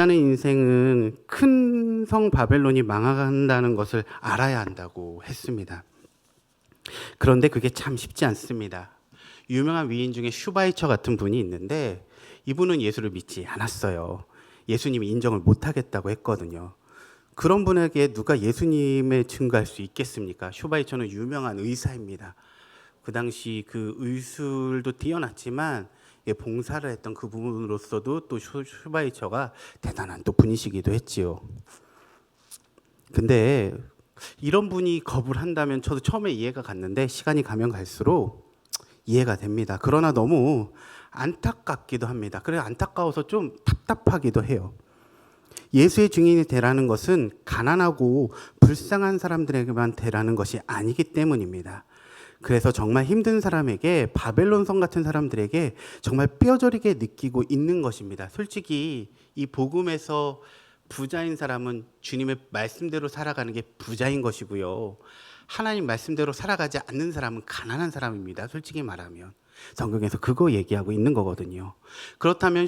하는 인생은 큰 성 바벨론이 망한다는 것을 알아야 한다고 했습니다. 그런데 그게 참 쉽지 않습니다. 유명한 위인 중에 슈바이처 같은 분이 있는데 이분은 예수를 믿지 않았어요. 예수님이 인정을 못하겠다고 했거든요. 그런 분에게 누가 예수님을 증거할 수 있겠습니까? 슈바이처는 유명한 의사입니다. 그 당시 그 의술도 뛰어났지만 봉사를 했던 그 부분으로서도 또 슈바이처가 대단한 또 분이시기도 했지요. 근데 이런 분이 거부를 한다면 저도 처음에 이해가 갔는데 시간이 가면 갈수록 이해가 됩니다. 그러나 너무 안타깝기도 합니다. 그래 안타까워서 좀 답답하기도 해요. 예수의 증인이 되라는 것은 가난하고 불쌍한 사람들에게만 되라는 것이 아니기 때문입니다. 그래서 정말 힘든 사람에게 바벨론 성 같은 사람들에게 정말 뼈저리게 느끼고 있는 것입니다. 솔직히 이 복음에서 부자인 사람은 주님의 말씀대로 살아가는 게 부자인 것이고요. 하나님 말씀대로 살아가지 않는 사람은 가난한 사람입니다. 솔직히 말하면. 성경에서 그거 얘기하고 있는 거거든요. 그렇다면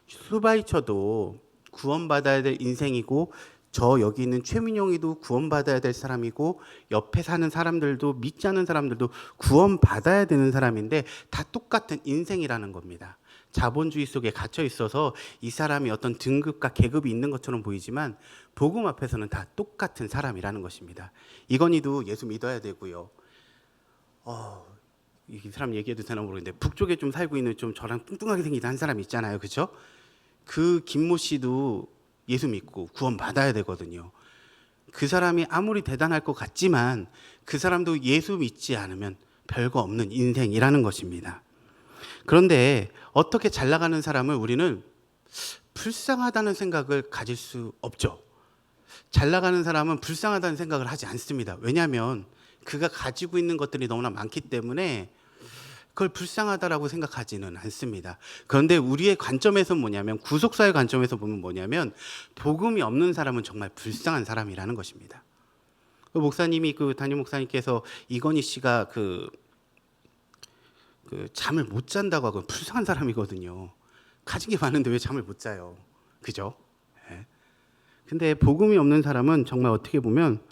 슈바이처도 구원받아야 될 인생이고 저 여기 있는 최민용이도 구원받아야 될 사람이고 옆에 사는 사람들도 믿지 않는 사람들도 구원받아야 되는 사람인데 다 똑같은 인생이라는 겁니다. 자본주의 속에 갇혀 있어서 이 사람이 어떤 등급과 계급이 있는 것처럼 보이지만 복음 앞에서는 다 똑같은 사람이라는 것입니다. 이건희도 예수 믿어야 되고요. 이 사람 얘기해도 되나 모르겠는데 북쪽에 좀 살고 있는 좀 저랑 뚱뚱하게 생긴 한 사람 있잖아요. 그렇죠? 그 김모 씨도 예수 믿고 구원받아야 되거든요. 그 사람이 아무리 대단할 것 같지만 그 사람도 예수 믿지 않으면 별거 없는 인생이라는 것입니다. 그런데 어떻게 잘 나가는 사람을 우리는 불쌍하다는 생각을 가질 수 없죠. 잘 나가는 사람은 불쌍하다는 생각을 하지 않습니다. 왜냐하면 그가 가지고 있는 것들이 너무나 많기 때문에 그걸 불쌍하다라고 생각하지는 않습니다. 그런데 우리의 관점에서는 뭐냐면 구속사의 관점에서 보면 뭐냐면 복음이 없는 사람은 정말 불쌍한 사람이라는 것입니다. 그 목사님이 그 담임 목사님께서 이건희 씨가 그 잠을 못 잔다고 하고 불쌍한 사람이거든요. 가진 게 많은데 왜 잠을 못 자요? 그죠? 네. 근데 복음이 없는 사람은 정말 어떻게 보면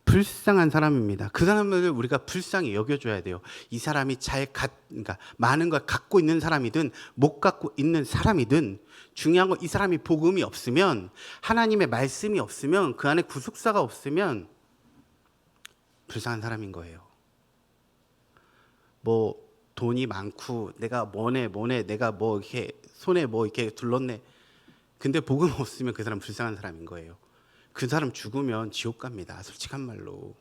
불쌍한 사람입니다. 그 사람을 우리가 불쌍히 여겨줘야 돼요. 이 사람이 그러니까 많은 걸 갖고 있는 사람이든 못 갖고 있는 사람이든 중요한 건 이 사람이 복음이 없으면 하나님의 말씀이 없으면 그 안에 구속사가 없으면 불쌍한 사람인 거예요. 뭐 돈이 많고 내가 뭐네 내가 뭐 이렇게 손에 뭐 이렇게 둘렀네. 근데 복음 없으면 그 사람 불쌍한 사람인 거예요. 그 사람 죽으면 지옥 갑니다. 솔직한 말로.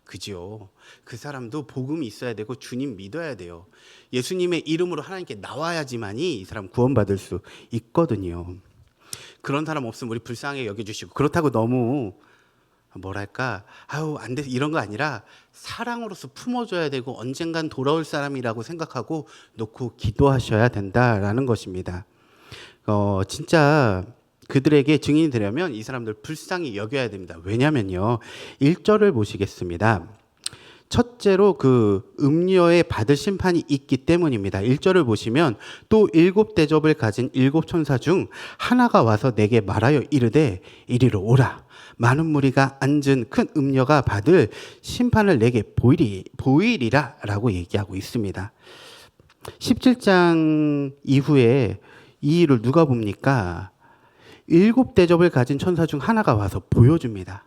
그죠? 그 사람도 복음이 있어야 되고 주님 믿어야 돼요. 예수님의 이름으로 하나님께 나와야지만이 이 사람 구원받을 수 있거든요. 그런 사람 없으면 우리 불쌍하게 여겨주시고 그렇다고 너무 뭐랄까 안 돼 이런 거 아니라 사랑으로서 품어줘야 되고 언젠간 돌아올 사람이라고 생각하고 놓고 기도하셔야 된다라는 것입니다. 진짜 그들에게 증인이 되려면 이 사람들 불쌍히 여겨야 됩니다. 왜냐면요. 1절을 보시겠습니다. 첫째로 그 음녀에 받을 심판이 있기 때문입니다. 1절을 보시면 또 7 대접을 가진 7 천사 중 하나가 와서 내게 말하여 이르되 이리로 오라. 많은 무리가 앉은 큰 음녀가 받을 심판을 내게 보이리라 라고 얘기하고 있습니다. 17장 이후에 이 일을 누가 봅니까? 7 대접을 가진 천사 중 하나가 와서 보여줍니다.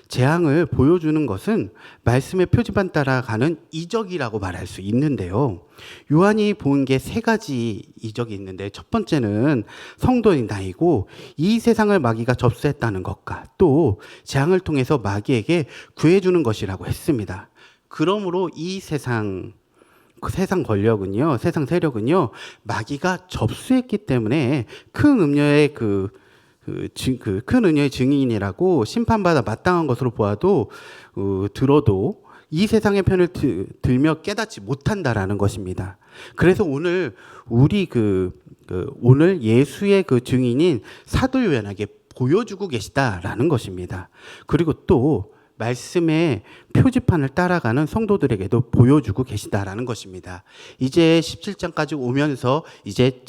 재앙을 보여주는 것은 말씀의 표지판 따라가는 이적이라고 말할 수 있는데요. 요한이 본 게 3가지 이적이 있는데 첫 번째는 성도의 나이고 이 세상을 마귀가 접수했다는 것과 또 재앙을 통해서 마귀에게 구해주는 것이라고 했습니다. 그러므로 이 세상 권력은요, 세상 세력은요, 마귀가 접수했기 때문에 큰 음녀의 큰 은혜의 증인이라고 심판받아 마땅한 것으로 보아도 들어도 이 세상의 편을 들며 깨닫지 못한다라는 것입니다. 그래서 오늘 우리 오늘 예수의 그 증인인 사도 요한에게 보여주고 계시다라는 것입니다. 그리고 또 말씀의 표지판을 따라가는 성도들에게도 보여주고 계시다라는 것입니다. 이제 17장까지 오면서 이제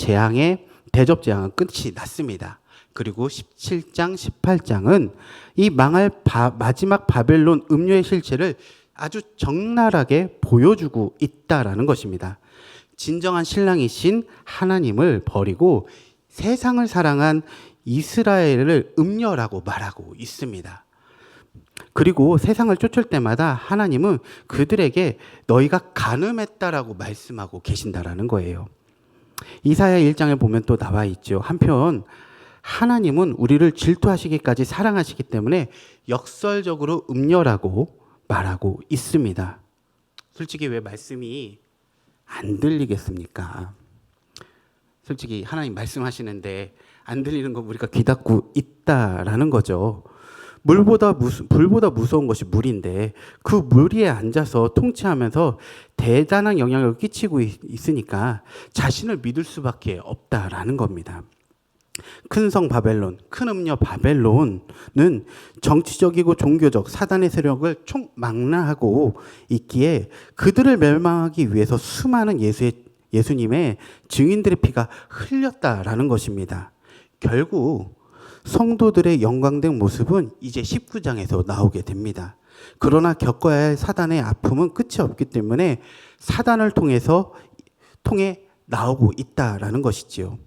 대접 재앙은 끝이 났습니다. 그리고 17장, 18장은 이 망할 마지막 바벨론 음료의 실체를 아주 적나라하게 보여주고 있다라는 것입니다. 진정한 신랑이신 하나님을 버리고 세상을 사랑한 이스라엘을 음녀라고 말하고 있습니다. 그리고 세상을 쫓을 때마다 하나님은 그들에게 너희가 간음했다라고 말씀하고 계신다라는 거예요. 이사야 1장에 보면 또 나와 있죠. 한편 하나님은 우리를 질투하시기까지 사랑하시기 때문에 역설적으로 음녀라고 말하고 있습니다. 솔직히 왜 말씀이 안 들리겠습니까? 솔직히 하나님 말씀하시는데 안 들리는 거 우리가 귀 닫고 있다라는 거죠. 불보다 무서운 것이 물인데 그 물 위에 앉아서 통치하면서 대단한 영향을 끼치고 있으니까 자신을 믿을 수밖에 없다라는 겁니다. 큰 성 바벨론, 큰 음녀 바벨론은 정치적이고 종교적 사단의 세력을 총망라하고 있기에 그들을 멸망하기 위해서 수많은 예수님의 증인들의 피가 흘렸다라는 것입니다. 결국 성도들의 영광된 모습은 이제 19장에서 나오게 됩니다. 그러나 겪어야 할 사단의 아픔은 끝이 없기 때문에 사단을 통해 나오고 있다라는 것이지요.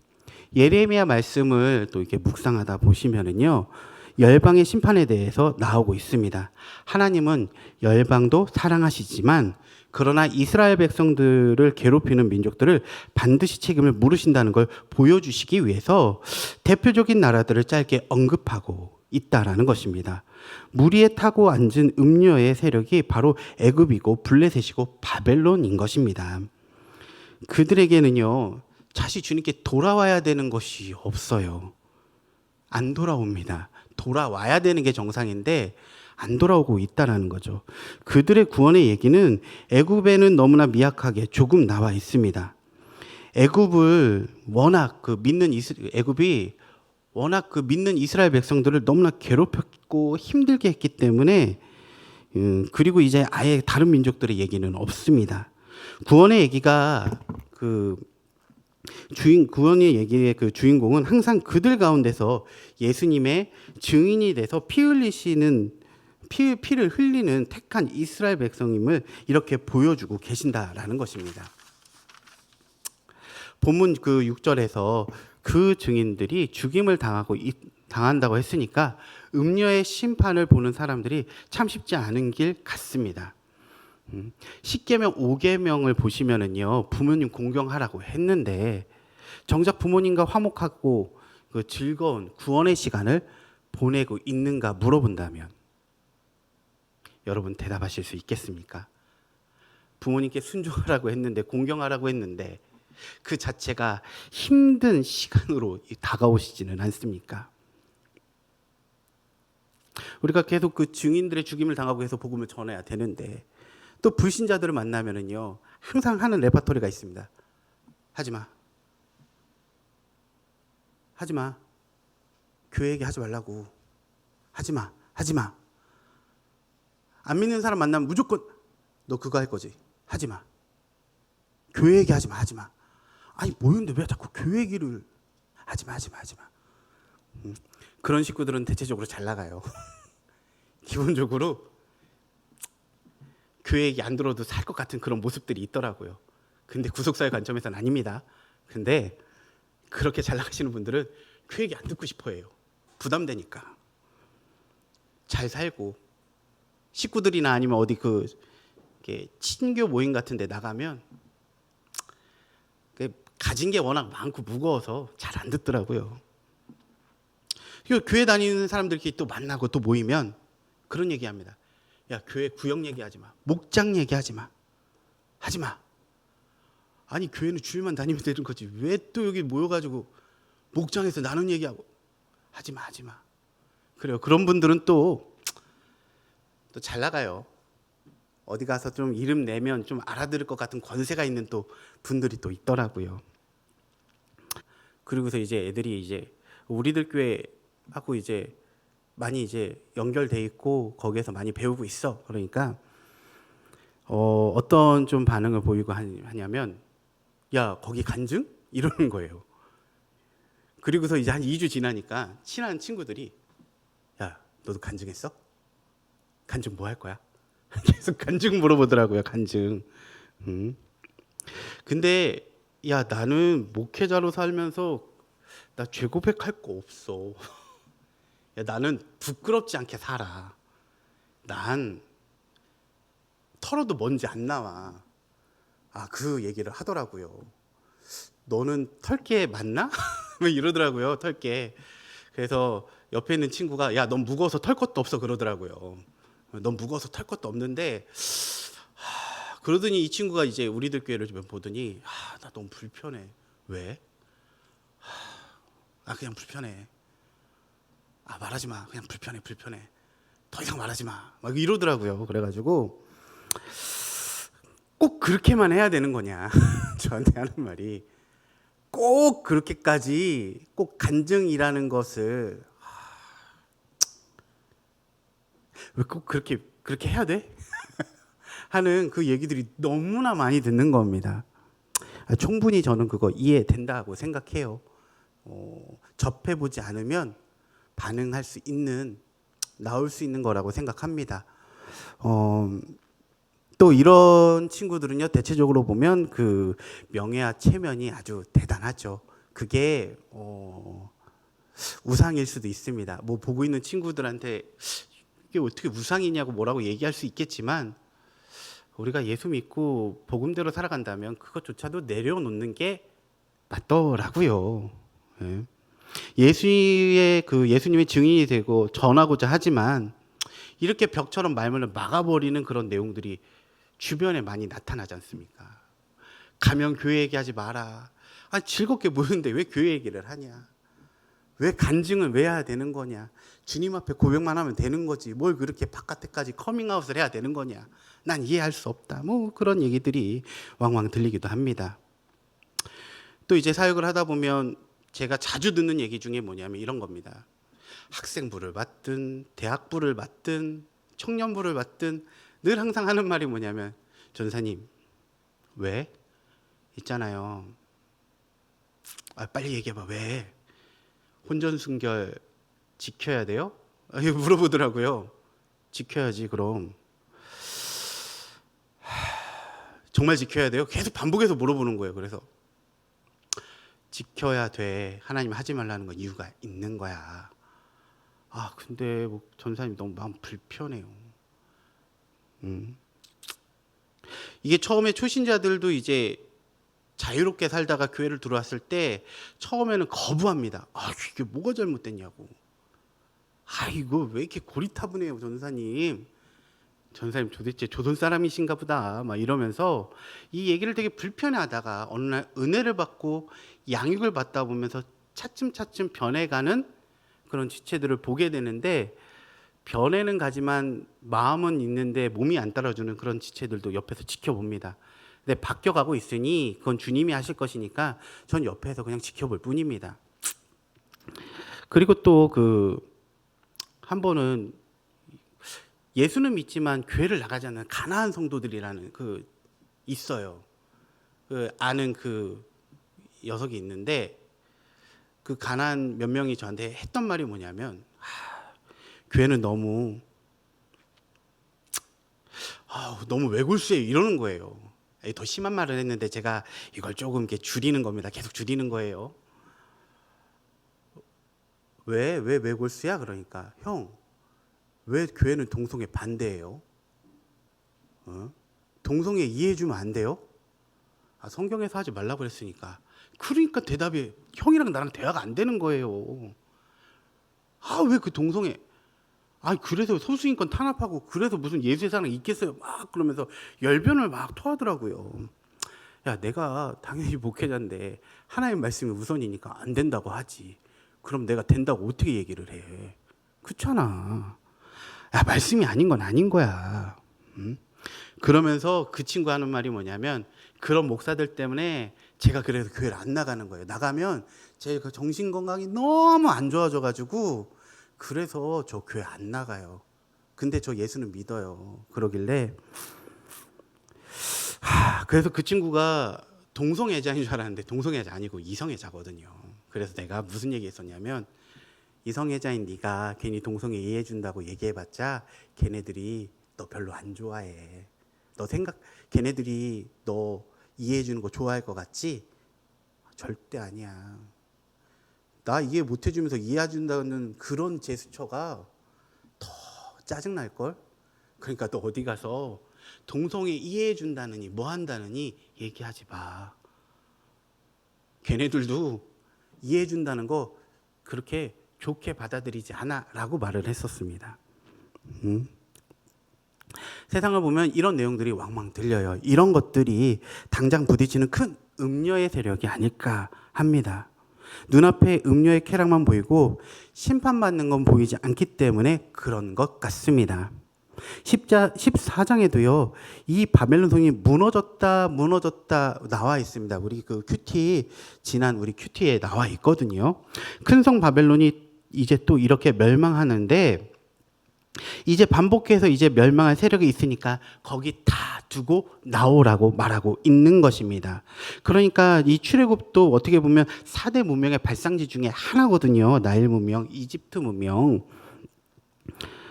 예레미야 말씀을 또 이렇게 묵상하다 보시면은요, 열방의 심판에 대해서 나오고 있습니다. 하나님은 열방도 사랑하시지만 그러나 이스라엘 백성들을 괴롭히는 민족들을 반드시 책임을 물으신다는 걸 보여주시기 위해서 대표적인 나라들을 짧게 언급하고 있다라는 것입니다. 물 위에 타고 앉은 음녀의 세력이 바로 애굽이고 블레셋이고 바벨론인 것입니다. 그들에게는요, 다시 주님께 돌아와야 되는 것이 없어요. 안 돌아옵니다. 돌아와야 되는 게 정상인데 안 돌아오고 있다라는 거죠. 그들의 구원의 얘기는 애굽에는 너무나 미약하게 조금 나와 있습니다. 애굽이 워낙 그 믿는 이스라엘 백성들을 너무나 괴롭혔고 힘들게 했기 때문에 그리고 이제 아예 다른 민족들의 얘기는 없습니다. 구원의 얘기가 구원의 얘기의 그 주인공은 항상 그들 가운데서 예수님의 증인이 돼서 피를 흘리는 택한 이스라엘 백성임을 이렇게 보여주고 계신다라는 것입니다. 본문 그 6절에서 그 증인들이 죽임을 당한다고 했으니까 음녀의 심판을 보는 사람들이 참 쉽지 않은 길 같습니다. 10계명 5계명을 보시면은요, 부모님 공경하라고 했는데 정작 부모님과 화목하고 그 즐거운 구원의 시간을 보내고 있는가 물어본다면 여러분 대답하실 수 있겠습니까? 부모님께 순종하라고 했는데 공경하라고 했는데 그 자체가 힘든 시간으로 다가오시지는 않습니까? 우리가 계속 그 증인들의 죽임을 당하고 해서 복음을 전해야 되는데 또 불신자들을 만나면은요, 항상 하는 레퍼토리가 있습니다. 하지마. 교회 얘기 하지 말라고. 하지마. 안 믿는 사람 만나면 무조건 너 그거 할 거지. 하지마. 교회 얘기 하지마. 아니 뭐였는데 왜 자꾸 교회 얘기를 하지마. 그런 식구들은 대체적으로 잘 나가요. 기본적으로 교회 얘기 안 들어도 살 것 같은 그런 모습들이 있더라고요. 근데 구속사의 관점에서는 아닙니다. 근데 그렇게 잘 나가시는 분들은 교회 얘기 안 듣고 싶어 해요. 부담되니까. 잘 살고 식구들이나 아니면 어디 친교 모임 같은 데 나가면 가진 게 워낙 많고 무거워서 잘 안 듣더라고요. 교회 다니는 사람들끼리 또 만나고 또 모이면 그런 얘기합니다. 야, 교회 구역 얘기하지 마. 목장 얘기하지 마. 하지 마. 아니 교회는 주일만 다니면 되는 거지. 왜 또 여기 모여가지고 목장에서 나눈 얘기하고 하지 마. 그래요. 그런 분들은 또 잘 나가요. 어디 가서 좀 이름 내면 좀 알아들을 것 같은 권세가 있는 또 분들이 또 있더라고요. 그리고서 이제 애들이 이제 우리들 교회하고 이제 많이 이제 연결돼 있고 거기에서 많이 배우고 있어. 그러니까 어떤 좀 반응을 보이고 하냐면 야 거기 간증? 이러는 거예요. 그리고서 이제 한 2주 지나니까 친한 친구들이 야, 너도 간증했어? 간증 뭐 할 거야? 계속 간증 물어보더라고요. 간증. 음. 근데 야, 나는 목회자로 살면서 나 죄 고백할 거 없어. 야, 나는 부끄럽지 않게 살아. 난 털어도 먼지 안 나와. 아, 그 얘기를 하더라고요. 너는 털게 맞나? 왜 이러더라고요. 털게. 그래서 옆에 있는 친구가 야, 넌 무거워서 털 것도 없어 그러더라고요. 넌 무거워서 털 것도 없는데 그러더니 이 친구가 이제 우리들 교회를 좀 보더니 나 너무 불편해. 왜? 그냥 불편해. 말하지 마. 그냥 불편해. 더 이상 말하지 마. 막 이러더라고요. 그래가지고 꼭 그렇게만 해야 되는 거냐. 저한테 하는 말이 꼭 그렇게까지 꼭 간증이라는 것을 왜 꼭 그렇게 해야 돼? 하는 그 얘기들이 너무나 많이 듣는 겁니다. 충분히 저는 그거 이해된다고 생각해요. 접해보지 않으면 반응할 수 있는, 나올 수 있는 거라고 생각합니다. 또 이런 친구들은요, 대체적으로 보면 그 명예와 체면이 아주 대단하죠. 그게 우상일 수도 있습니다. 뭐 보고 있는 친구들한테 이게 어떻게 우상이냐고 뭐라고 얘기할 수 있겠지만 우리가 예수 믿고 복음대로 살아간다면 그것조차도 내려놓는 게 맞더라고요. 예. 예수님의 증인이 되고 전하고자 하지만 이렇게 벽처럼 말문을 막아버리는 그런 내용들이 주변에 많이 나타나지 않습니까? 가면 교회 얘기하지 마라. 즐겁게 모였는데 왜 교회 얘기를 하냐? 왜 간증을 왜 해야 되는 거냐? 주님 앞에 고백만 하면 되는 거지. 뭘 그렇게 바깥에까지 커밍아웃을 해야 되는 거냐? 난 이해할 수 없다. 뭐 그런 얘기들이 왕왕 들리기도 합니다. 또 이제 사역을 하다 보면 제가 자주 듣는 얘기 중에 뭐냐면 이런 겁니다. 학생부를 맡든 대학부를 맡든 청년부를 맡든 늘 항상 하는 말이 뭐냐면 전사님 왜? 있잖아요. 빨리 얘기해봐. 왜? 혼전순결 지켜야 돼요? 물어보더라고요. 지켜야지 그럼. 정말 지켜야 돼요? 계속 반복해서 물어보는 거예요. 그래서 지켜야 돼. 하나님 하지 말라는 건 이유가 있는 거야. 근데 뭐 전사님 너무 마음 불편해요. 이게 처음에 초신자들도 이제 자유롭게 살다가 교회를 들어왔을 때 처음에는 거부합니다. 이게 뭐가 잘못됐냐고. 이거 왜 이렇게 고리타분해요, 전사님. 전사님 도대체 조선 사람이신가 보다 막 이러면서 이 얘기를 되게 불편해하다가 어느 날 은혜를 받고 양육을 받다 보면서 차츰차츰 변해가는 그런 지체들을 보게 되는데 변해는 가지만 마음은 있는데 몸이 안 따라주는 그런 지체들도 옆에서 지켜봅니다. 근데 바뀌어가고 있으니 그건 주님이 하실 것이니까 전 옆에서 그냥 지켜볼 뿐입니다. 그리고 또 한 번은 예수는 믿지만 교회를 나가지 않는 가나안 성도들이라는 있어요. 아는 그 녀석이 있는데 그 가나안 몇 명이 저한테 했던 말이 뭐냐면 교회는 너무 외골수예요 이러는 거예요. 더 심한 말을 했는데 제가 이걸 조금 이렇게 줄이는 겁니다. 계속 줄이는 거예요. 왜 외골수야? 그러니까 형, 왜 교회는 동성애 반대해요? 동성애 이해해주면 안 돼요? 성경에서 하지 말라고 그랬으니까. 그러니까 대답이 형이랑 나랑 대화가 안 되는 거예요. 왜 그 동성애? 그래서 소수인권 탄압하고 그래서 무슨 예수의 사랑 있겠어요? 막 그러면서 열변을 막 토하더라고요. 야, 내가 당연히 목회자인데 하나님 말씀이 우선이니까 안 된다고 하지. 그럼 내가 된다고 어떻게 얘기를 해? 그렇잖아. 말씀이 아닌 건 아닌 거야. 그러면서 그 친구 하는 말이 뭐냐면 그런 목사들 때문에 제가 그래서 교회를 안 나가는 거예요. 나가면 제 정신 건강이 너무 안 좋아져가지고 그래서 저 교회 안 나가요. 근데 저 예수는 믿어요. 그러길래 그래서 그 친구가 동성애자인 줄 알았는데 동성애자 아니고 이성애자거든요. 그래서 내가 무슨 얘기했었냐면 이성애자인 네가 괜히 동성애 이해해준다고 얘기해봤자 걔네들이 너 별로 안 좋아해. 너 생각 걔네들이 너 이해해주는 거 좋아할 것 같지? 절대 아니야. 나 이해 못해주면서 이해해준다는 그런 제스처가 더 짜증날걸? 그러니까 너 어디 가서 동성애 이해해준다느니 뭐 한다느니 얘기하지 마. 걔네들도 이해해준다는 거 그렇게 좋게 받아들이지 않아 라고 말을 했었습니다. 세상을 보면 이런 내용들이 왕왕 들려요. 이런 것들이 당장 부딪히는 큰 음녀의 세력이 아닐까 합니다. 눈앞에 음녀의 쾌락만 보이고 심판받는 건 보이지 않기 때문에 그런 것 같습니다. 14장에도요, 이 바벨론 성이 무너졌다 나와 있습니다. 우리 그 큐티, 지난 우리 큐티에 나와 있거든요. 큰 성 바벨론이 이제 또 이렇게 멸망하는데, 이제 반복해서 이제 멸망할 세력이 있으니까 거기 다 두고 나오라고 말하고 있는 것입니다. 그러니까 이 출애굽도 어떻게 보면 4대 문명의 발상지 중에 하나거든요. 나일 문명, 이집트 문명.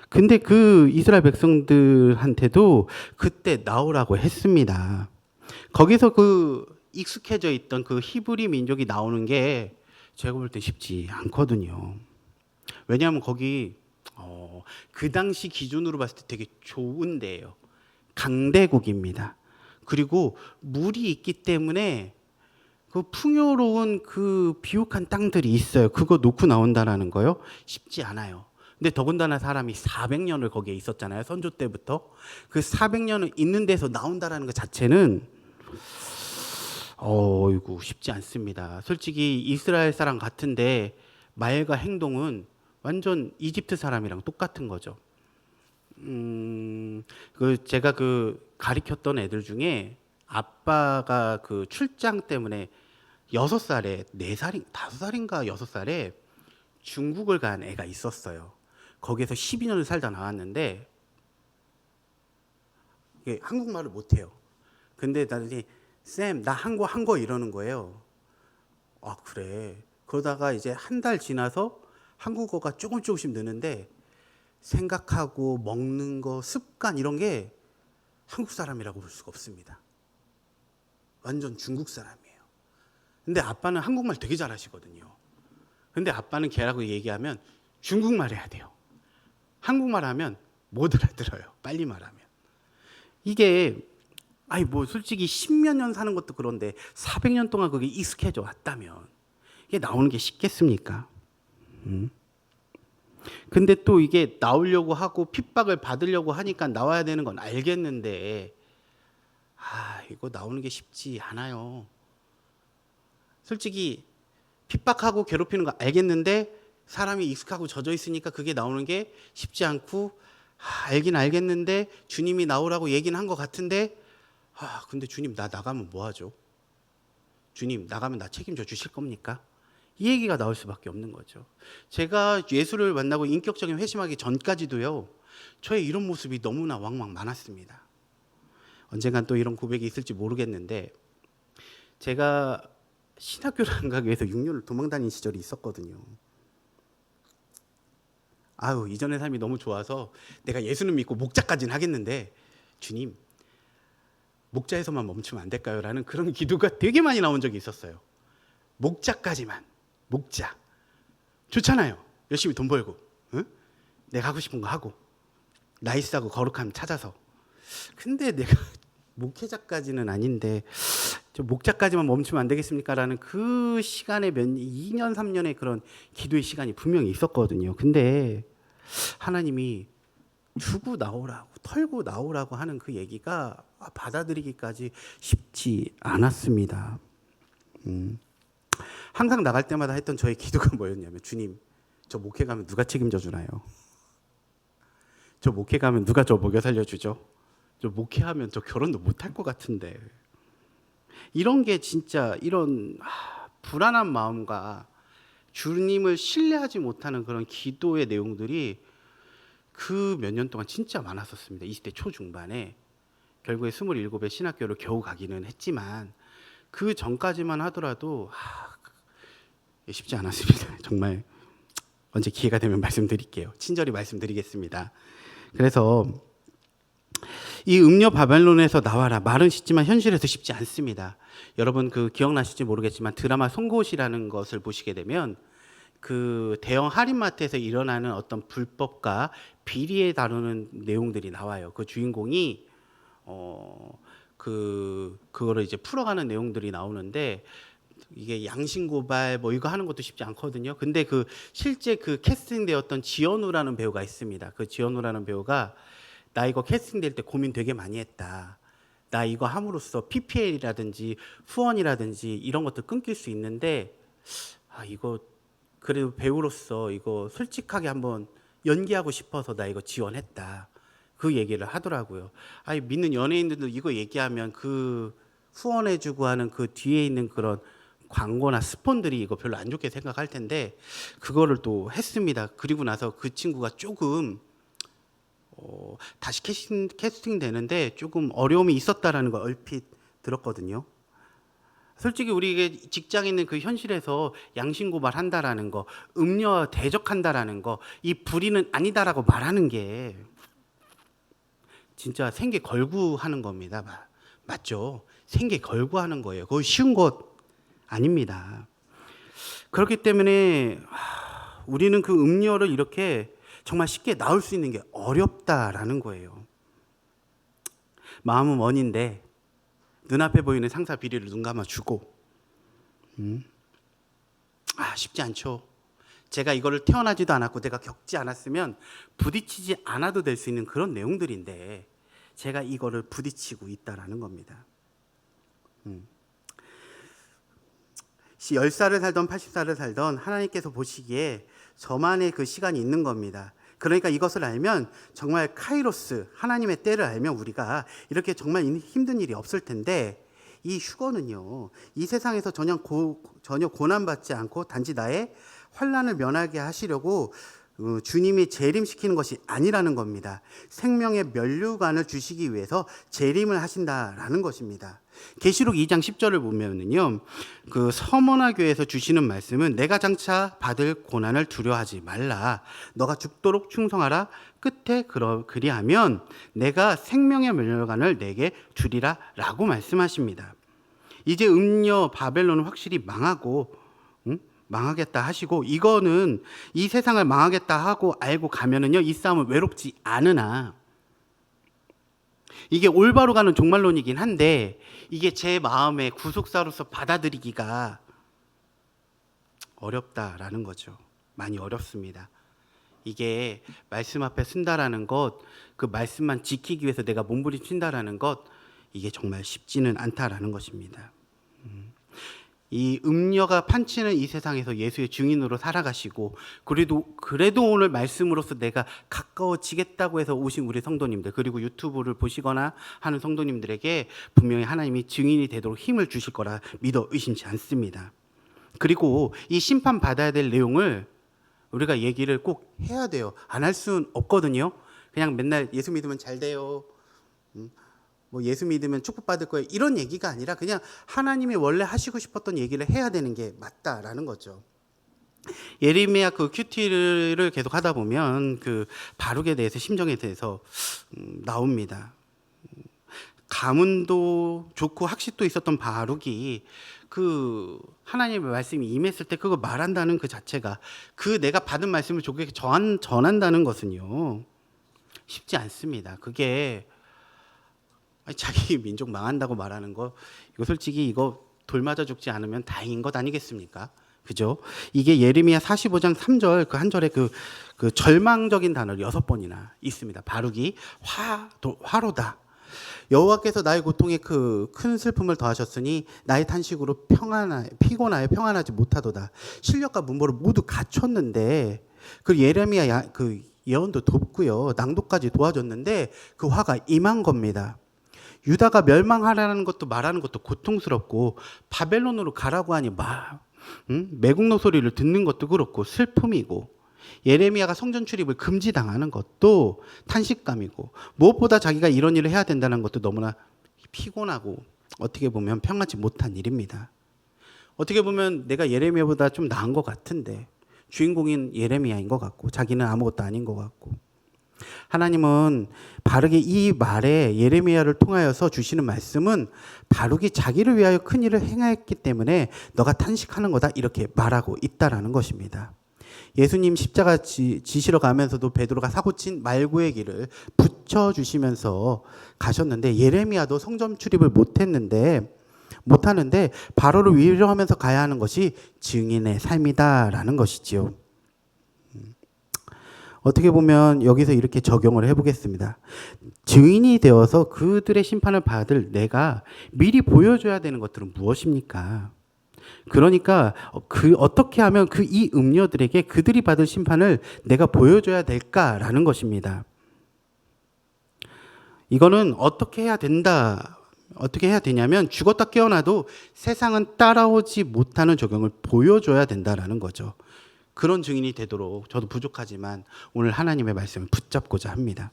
근데 그 이스라엘 백성들한테도 그때 나오라고 했습니다. 거기서 그 익숙해져 있던 그 히브리 민족이 나오는 게 제가 볼 때 쉽지 않거든요. 왜냐하면 거기 그 당시 기준으로 봤을 때 되게 좋은 데예요. 강대국입니다. 그리고 물이 있기 때문에 그 풍요로운 그 비옥한 땅들이 있어요. 그거 놓고 나온다라는 거요? 쉽지 않아요. 근데 더군다나 사람이 400년을 거기에 있었잖아요. 선조 때부터. 그 400년을 있는 데서 나온다라는 것 자체는 이거 쉽지 않습니다. 솔직히 이스라엘 사람 같은데 말과 행동은 완전 이집트 사람이랑 똑같은 거죠. 제가 그 가리켰던 애들 중에 아빠가 그 출장 때문에 6살에 4살인 5살인가 6살에 중국을 간 애가 있었어요. 거기에서 12년을 살다 나왔는데 한국말을 못해요. 근데 나중에 쌤, 나 한거 이러는 거예요. 아, 그래. 그러다가 이제 한 달 지나서 한국어가 조금씩 느는데 생각하고 먹는 거, 습관 이런 게 한국 사람이라고 볼 수가 없습니다. 완전 중국 사람이에요. 근데 아빠는 한국말 되게 잘하시거든요. 근데 아빠는 걔라고 얘기하면 중국말 해야 돼요. 한국말 하면 못 알아들어요. 빨리 말하면. 이게 뭐 솔직히 10몇 년 사는 것도 그런데 400년 동안 그게 익숙해져 왔다면 이게 나오는 게 쉽겠습니까? 근데 또 이게 나오려고 하고 핍박을 받으려고 하니까 나와야 되는 건 알겠는데 이거 나오는 게 쉽지 않아요. 솔직히 핍박하고 괴롭히는 거 알겠는데 사람이 익숙하고 젖어 있으니까 그게 나오는 게 쉽지 않고 알긴 알겠는데 주님이 나오라고 얘기는 한 것 같은데 근데 주님 나 나가면 뭐 하죠? 주님 나가면 나 책임져 주실 겁니까? 이 얘기가 나올 수밖에 없는 거죠. 제가 예수를 만나고 인격적인 회심하기 전까지도요, 저의 이런 모습이 너무나 왕왕 많았습니다. 언젠간 또 이런 고백이 있을지 모르겠는데, 제가 신학교를 안 가기 위해서 6년을 도망다닌 시절이 있었거든요. 이전의 삶이 너무 좋아서 내가 예수는 믿고 목자까지는 하겠는데, 주님, 목자에서만 멈추면 안 될까요? 라는 그런 기도가 되게 많이 나온 적이 있었어요. 목자까지만. 목자 좋잖아요. 열심히 돈 벌고, 응? 내가 하고 싶은 거 하고 나이스하고 거룩함 찾아서. 근데 내가 목회자까지는 아닌데 저 목자까지만 멈추면 안 되겠습니까? 라는 그 시간에 2년 3년의 그런 기도의 시간이 분명히 있었거든요. 근데 하나님이 주고 나오라고 털고 나오라고 하는 그 얘기가 받아들이기까지 쉽지 않았습니다. 항상 나갈 때마다 했던 저의 기도가 뭐였냐면, 주님, 저 목회 가면 누가 책임져 주나요? 저 목회 가면 누가 저 먹여 살려주죠? 저 목회하면 저 결혼도 못할 것 같은데. 이런 게 진짜 이런 불안한 마음과 주님을 신뢰하지 못하는 그런 기도의 내용들이 그 몇 년 동안 진짜 많았었습니다. 20대 초중반에. 결국에 27에 신학교를 겨우 가기는 했지만 그 전까지만 하더라도 쉽지 않았습니다. 정말 언제 기회가 되면 말씀드릴게요. 친절히 말씀드리겠습니다. 그래서 이 음녀 바벨론에서 나와라 말은 쉽지만 현실에서 쉽지 않습니다. 여러분 그 기억나실지 모르겠지만 드라마 송곳이라는 것을 보시게 되면 그 대형 할인마트에서 일어나는 어떤 불법과 비리에 다루는 내용들이 나와요. 그 주인공이 그거를 이제 풀어가는 내용들이 나오는데 이게 양심고발 뭐 이거 하는 것도 쉽지 않거든요. 근데 그 실제 그 캐스팅되었던 지연우라는 배우가 있습니다. 그 지연우라는 배우가 나 이거 캐스팅될 때 고민 되게 많이 했다. 나 이거 함으로써 PPL이라든지 후원이라든지 이런 것들 끊길 수 있는데 이거 그래도 배우로서 이거 솔직하게 한번 연기하고 싶어서 나 이거 지원했다. 그 얘기를 하더라고요. 믿는 연예인들도 이거 얘기하면 그 후원해주고 하는 그 뒤에 있는 그런 광고나 스폰들이 이거 별로 안 좋게 생각할 텐데 그거를 또 했습니다. 그리고 나서 그 친구가 조금 다시 캐스팅 되는데 조금 어려움이 있었다라는 거 얼핏 들었거든요. 솔직히 우리 직장에 있는 그 현실에서 양심고발한다라는 거, 음녀 대적한다라는 거, 이 불의는 아니다라고 말하는 게 진짜 생계 걸고 하는 겁니다. 맞죠? 생계 걸고 하는 거예요. 그거 쉬운 것 아닙니다. 그렇기 때문에 우리는 그 음녀를 이렇게 정말 쉽게 나올 수 있는 게 어렵다라는 거예요. 마음은 원인데 눈앞에 보이는 상사 비리를 눈 감아주고 쉽지 않죠. 제가 이거를 태어나지도 않았고 내가 겪지 않았으면 부딪히지 않아도 될 수 있는 그런 내용들인데 제가 이거를 부딪히고 있다라는 겁니다. 10살을 살던 80살을 살던 하나님께서 보시기에 저만의 그 시간이 있는 겁니다. 그러니까 이것을 알면 정말 카이로스 하나님의 때를 알면 우리가 이렇게 정말 힘든 일이 없을 텐데 이 휴거는요 이 세상에서 전혀 고난받지 않고 단지 나의 환난을 면하게 하시려고 주님이 재림시키는 것이 아니라는 겁니다. 생명의 면류관을 주시기 위해서 재림을 하신다라는 것입니다. 계시록 2장 10절을 보면은요, 그 서머나 교회에서 주시는 말씀은 내가 장차 받을 고난을 두려워하지 말라. 너가 죽도록 충성하라. 끝에 그리하면 내가 생명의 면류관을 내게 주리라라고 말씀하십니다. 이제 음녀 바벨론은 확실히 망하겠다 하시고 이거는 이 세상을 망하겠다 하고 알고 가면은요 이 싸움은 외롭지 않으나 이게 올바로 가는 종말론이긴 한데 이게 제 마음의 구속사로서 받아들이기가 어렵다라는 거죠. 많이 어렵습니다. 이게 말씀 앞에 쓴다라는 것, 그 말씀만 지키기 위해서 내가 몸부림친다라는 것, 이게 정말 쉽지는 않다라는 것입니다. 이 음녀가 판치는 이 세상에서 예수의 증인으로 살아가시고 그래도 오늘 말씀으로서 내가 가까워지겠다고 해서 오신 우리 성도님들 그리고 유튜브를 보시거나 하는 성도님들에게 분명히 하나님이 증인이 되도록 힘을 주실 거라 믿어 의심치 않습니다. 그리고 이 심판 받아야 될 내용을 우리가 얘기를 꼭 해야 돼요. 안 할 수는 없거든요. 그냥 맨날 예수 믿으면 잘 돼요. 뭐 예수 믿으면 축복받을 거예요. 이런 얘기가 아니라 그냥 하나님이 원래 하시고 싶었던 얘기를 해야 되는 게 맞다라는 거죠. 예레미야 그 큐티를 계속 하다 보면 그 바룩에 대해서 심정에 대해서 나옵니다. 가문도 좋고 학식도 있었던 바룩이 그 하나님의 말씀이 임했을 때 그거 말한다는 그 자체가 그 내가 받은 말씀을 조국에게 전한다는 것은요 쉽지 않습니다. 그게 자기 민족 망한다고 말하는 거 이거 솔직히 이거 돌 맞아 죽지 않으면 다행인 것 아니겠습니까? 그죠? 이게 예레미야 45장 3절 그 한 절에 그 절망적인 단어를 6번이나 있습니다. 바룩이 화로다. 여호와께서 나의 고통에 그 큰 슬픔을 더하셨으니 나의 탄식으로 피곤하여 평안하지 못하도다. 실력과 문보를 모두 갖췄는데 그 예레미야 그 예언도 돕고요. 낭독까지 도와줬는데 그 화가 임한 겁니다. 유다가 멸망하라는 것도 말하는 것도 고통스럽고 바벨론으로 가라고 하니 매국노 소리를 듣는 것도 그렇고 슬픔이고 예레미야가 성전 출입을 금지당하는 것도 탄식감이고 무엇보다 자기가 이런 일을 해야 된다는 것도 너무나 피곤하고 어떻게 보면 평안치 못한 일입니다. 어떻게 보면 내가 예레미야보다 좀 나은 것 같은데 주인공인 예레미야인 것 같고 자기는 아무것도 아닌 것 같고 하나님은 바르게 이 말에 예레미야를 통하여서 주시는 말씀은 바룩이 자기를 위하여 큰 일을 행하였기 때문에 너가 탄식하는 거다 이렇게 말하고 있다라는 것입니다. 예수님 십자가 지시러 가면서도 베드로가 사고친 말고의 길을 붙여주시면서 가셨는데 예레미야도 성전 출입을 못하는데 바로를 위로하면서 가야 하는 것이 증인의 삶이다라는 것이지요. 어떻게 보면 여기서 이렇게 적용을 해보겠습니다. 증인이 되어서 그들의 심판을 받을 내가 미리 보여줘야 되는 것들은 무엇입니까? 그러니까 어떻게 하면 이 음녀들에게 그들이 받을 심판을 내가 보여줘야 될까라는 것입니다. 이거는 어떻게 해야 되냐면 죽었다 깨어나도 세상은 따라오지 못하는 적용을 보여줘야 된다라는 거죠. 그런 증인이 되도록 저도 부족하지만 오늘 하나님의 말씀을 붙잡고자 합니다.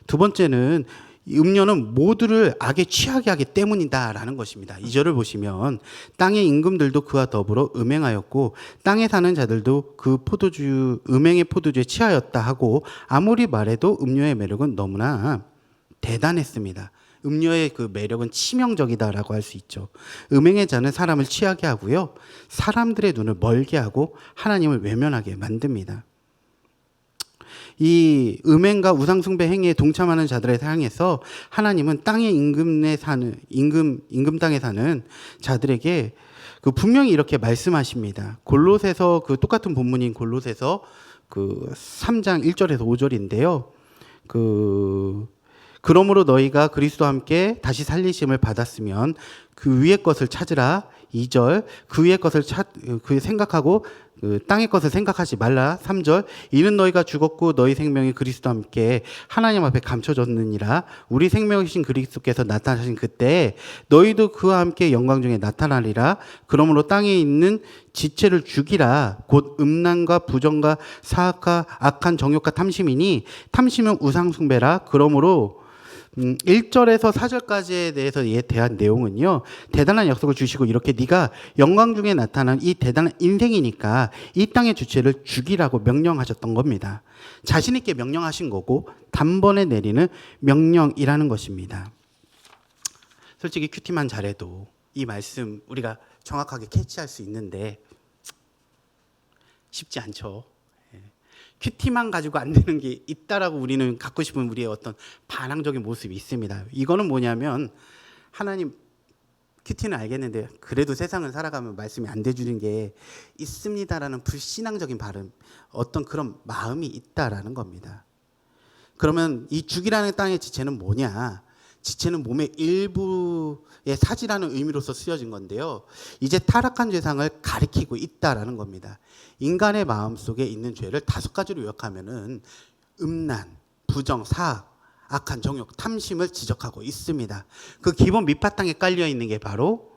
두 번째는 음녀는 모두를 악에 취하게 하기 때문이다라는 것입니다. 2절을 보시면 땅의 임금들도 그와 더불어 음행하였고 땅에 사는 자들도 그 음행의 포도주에 취하였다 하고 아무리 말해도 음녀의 매력은 너무나 대단했습니다. 음녀의 그 매력은 치명적이다라고 할 수 있죠. 음행의 자는 사람을 취하게 하고요. 사람들의 눈을 멀게 하고 하나님을 외면하게 만듭니다. 이 음행과 우상숭배 행위에 동참하는 자들에 향해서 하나님은 땅의 임금 땅에 사는 자들에게 분명히 이렇게 말씀하십니다. 골로새서 똑같은 본문인 골로새서 3장 1절에서 5절인데요. 그러므로 너희가 그리스도와 함께 다시 살리심을 받았으면 그 위의 것을 찾으라. 2절 그 위의 것을 생각하고 땅의 것을 생각하지 말라. 3절 이는 너희가 죽었고 너희 생명이 그리스도와 함께 하나님 앞에 감춰졌느니라. 우리 생명이신 그리스도께서 나타나신 그때 너희도 그와 함께 영광 중에 나타나리라. 그러므로 땅에 있는 지체를 죽이라. 곧 음란과 부정과 사악과 악한 정욕과 탐심이니 탐심은 우상숭배라. 그러므로 1절에서 4절까지에 대해서에 대한 내용은요, 대단한 약속을 주시고 이렇게 네가 영광 중에 나타난 이 대단한 인생이니까 이 땅의 주체를 죽이라고 명령하셨던 겁니다. 자신 있게 명령하신 거고 단번에 내리는 명령이라는 것입니다. 솔직히 큐티만 잘해도 이 말씀 우리가 정확하게 캐치할 수 있는데 쉽지 않죠. 큐티만 가지고 안 되는 게 있다라고 우리는 갖고 싶은 우리의 어떤 반항적인 모습이 있습니다. 이거는 뭐냐면 하나님 큐티는 알겠는데 그래도 세상을 살아가면 말씀이 안 돼주는 게 있습니다라는 불신앙적인 발음, 어떤 그런 마음이 있다라는 겁니다. 그러면 이 죽이라는 땅의 지체는 뭐냐? 지체는 몸의 일부의 사지라는 의미로서 쓰여진 건데요. 이제 타락한 죄상을 가리키고 있다라는 겁니다. 인간의 마음속에 있는 죄를 5가지로 요약하면은 음란, 부정, 사악, 악한 정욕, 탐심을 지적하고 있습니다. 그 기본 밑바탕에 깔려 있는 게 바로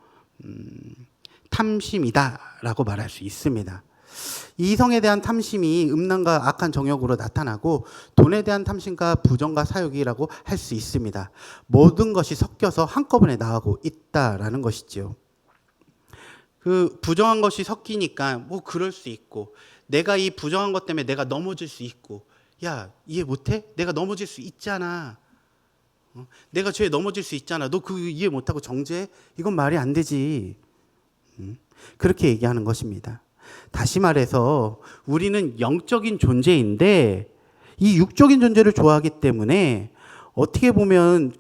탐심이다라고 말할 수 있습니다. 이성에 대한 탐심이 음란과 악한 정욕으로 나타나고 돈에 대한 탐심과 부정과 사욕이라고 할 수 있습니다. 모든 것이 섞여서 한꺼번에 나오고 있다라는 것이지요. 부정한 것이 섞이니까 뭐 그럴 수 있고 내가 이 부정한 것 때문에 내가 넘어질 수 있고 야 이해 못해? 내가 넘어질 수 있잖아. 내가 죄에 넘어질 수 있잖아. 너 이해 못하고 정죄해? 이건 말이 안 되지. 그렇게 얘기하는 것입니다. 다시 말해서 우리는 영적인 존재인데 이 육적인 존재를 좋아하기 때문에 어떻게 보면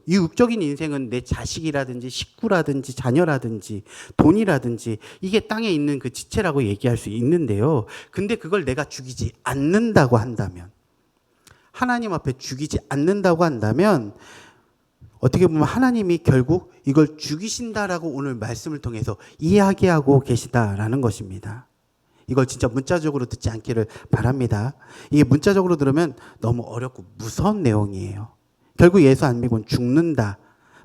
이 육적인 인생은 내 자식이라든지 식구라든지 자녀라든지 돈이라든지 이게 땅에 있는 그 지체라고 얘기할 수 있는데요. 근데 그걸 내가 죽이지 않는다고 한다면, 하나님 앞에 죽이지 않는다고 한다면 어떻게 보면 하나님이 결국 이걸 죽이신다라고 오늘 말씀을 통해서 이야기하고 계시다라는 것입니다. 이걸 진짜 문자적으로 듣지 않기를 바랍니다. 이게 문자적으로 들으면 너무 어렵고 무서운 내용이에요. 결국 예수 안 믿고는 죽는다,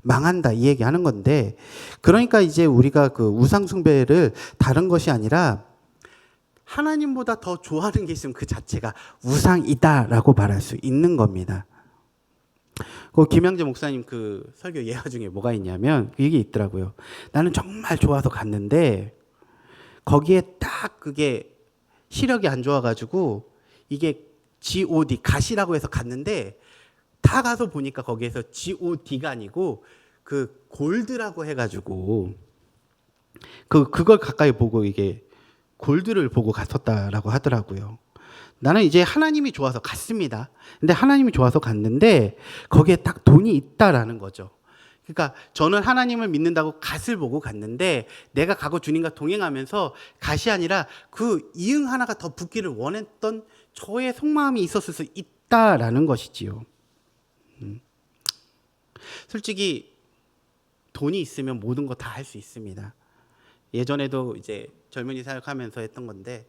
망한다 이 얘기하는 건데, 그러니까 이제 우리가 우상 숭배를 다른 것이 아니라 하나님보다 더 좋아하는 게 있으면 그 자체가 우상이다라고 말할 수 있는 겁니다. 그 김양재 목사님 그 설교 예화 중에 뭐가 있냐면 이게 있더라고요. 나는 정말 좋아서 갔는데 거기에 딱 그게 시력이 안 좋아가지고 이게 G.O.D 가시라고 해서 갔는데 다 가서 보니까 거기에서 G.O.D가 아니고 그 골드라고 해가지고 그걸 가까이 보고 이게 골드를 보고 갔었다라고 하더라고요. 나는 이제 하나님이 좋아서 갔습니다. 근데 하나님이 좋아서 갔는데 거기에 딱 돈이 있다라는 거죠. 그러니까 저는 하나님을 믿는다고 갓을 보고 갔는데 내가 가고 주님과 동행하면서 갓이 아니라 그 이응 하나가 더 붙기를 원했던 저의 속마음이 있었을 수 있다라는 것이지요. 솔직히 돈이 있으면 모든 거 다 할 수 있습니다. 예전에도 이제 젊은이 사역하면서 했던 건데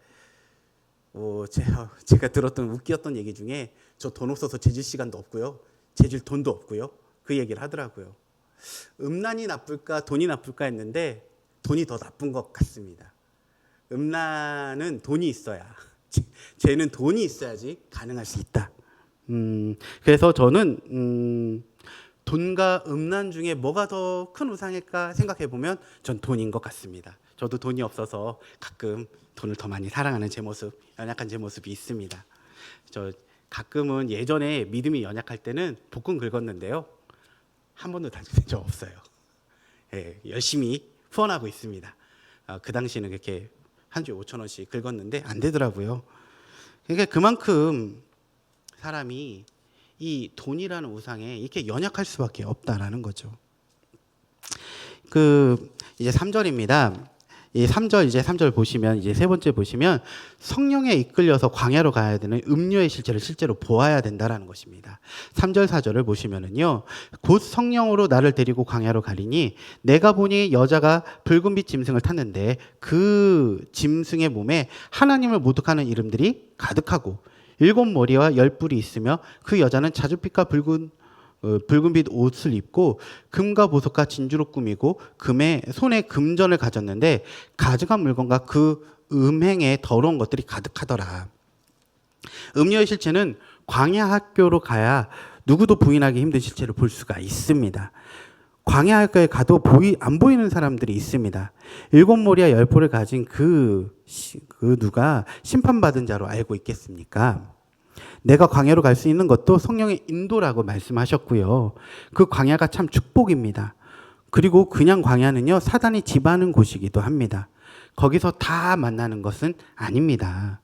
제가 들었던 웃겼던 얘기 중에 저 돈 없어서 재질 시간도 없고요. 재질 돈도 없고요. 그 얘기를 하더라고요. 음란이 나쁠까 돈이 나쁠까 했는데 돈이 더 나쁜 것 같습니다. 음란은 돈이 있어야 죄는 돈이 있어야지 가능할 수 있다. 그래서 저는 돈과 음란 중에 뭐가 더 큰 우상일까 생각해 보면 전 돈인 것 같습니다. 저도 돈이 없어서 가끔 돈을 더 많이 사랑하는 제 모습, 연약한 제 모습이 있습니다. 저 가끔은 예전에 믿음이 연약할 때는 복근 긁었는데요. 한 번도 단련된 적 없어요. 예, 열심히 후원하고 있습니다. 그 당시에는 그렇게 한 주에 5,000원씩 긁었는데 안 되더라고요. 그러니까 그만큼 사람이 이 돈이라는 우상에 이렇게 연약할 수밖에 없다라는 거죠. 이제 3절입니다. 이 3절 이제 3절 보시면 이제 세 번째 보시면 성령에 이끌려서 광야로 가야 되는 음료의 실체를 실제로 보아야 된다라는 것입니다. 3절 4절을 보시면은요. 곧 성령으로 나를 데리고 광야로 가리니 내가 보니 여자가 붉은빛 짐승을 탔는데 그 짐승의 몸에 하나님을 모독하는 이름들이 가득하고 7머리와 10뿔이 있으며 그 여자는 자줏빛과 붉은빛 옷을 입고 금과 보석과 진주로 꾸미고 손에 금전을 가졌는데 가져간 물건과 그 음행에 더러운 것들이 가득하더라. 음녀의 실체는 광야 학교로 가야 누구도 부인하기 힘든 실체를 볼 수가 있습니다. 광야 학교에 가도 안 보이는 사람들이 있습니다. 7머리와 10뿔을 가진 그 누가 심판받은 자로 알고 있겠습니까? 내가 광야로 갈 수 있는 것도 성령의 인도라고 말씀하셨고요. 그 광야가 참 축복입니다. 그리고 그냥 광야는요, 사단이 지배하는 곳이기도 합니다. 거기서 다 만나는 것은 아닙니다.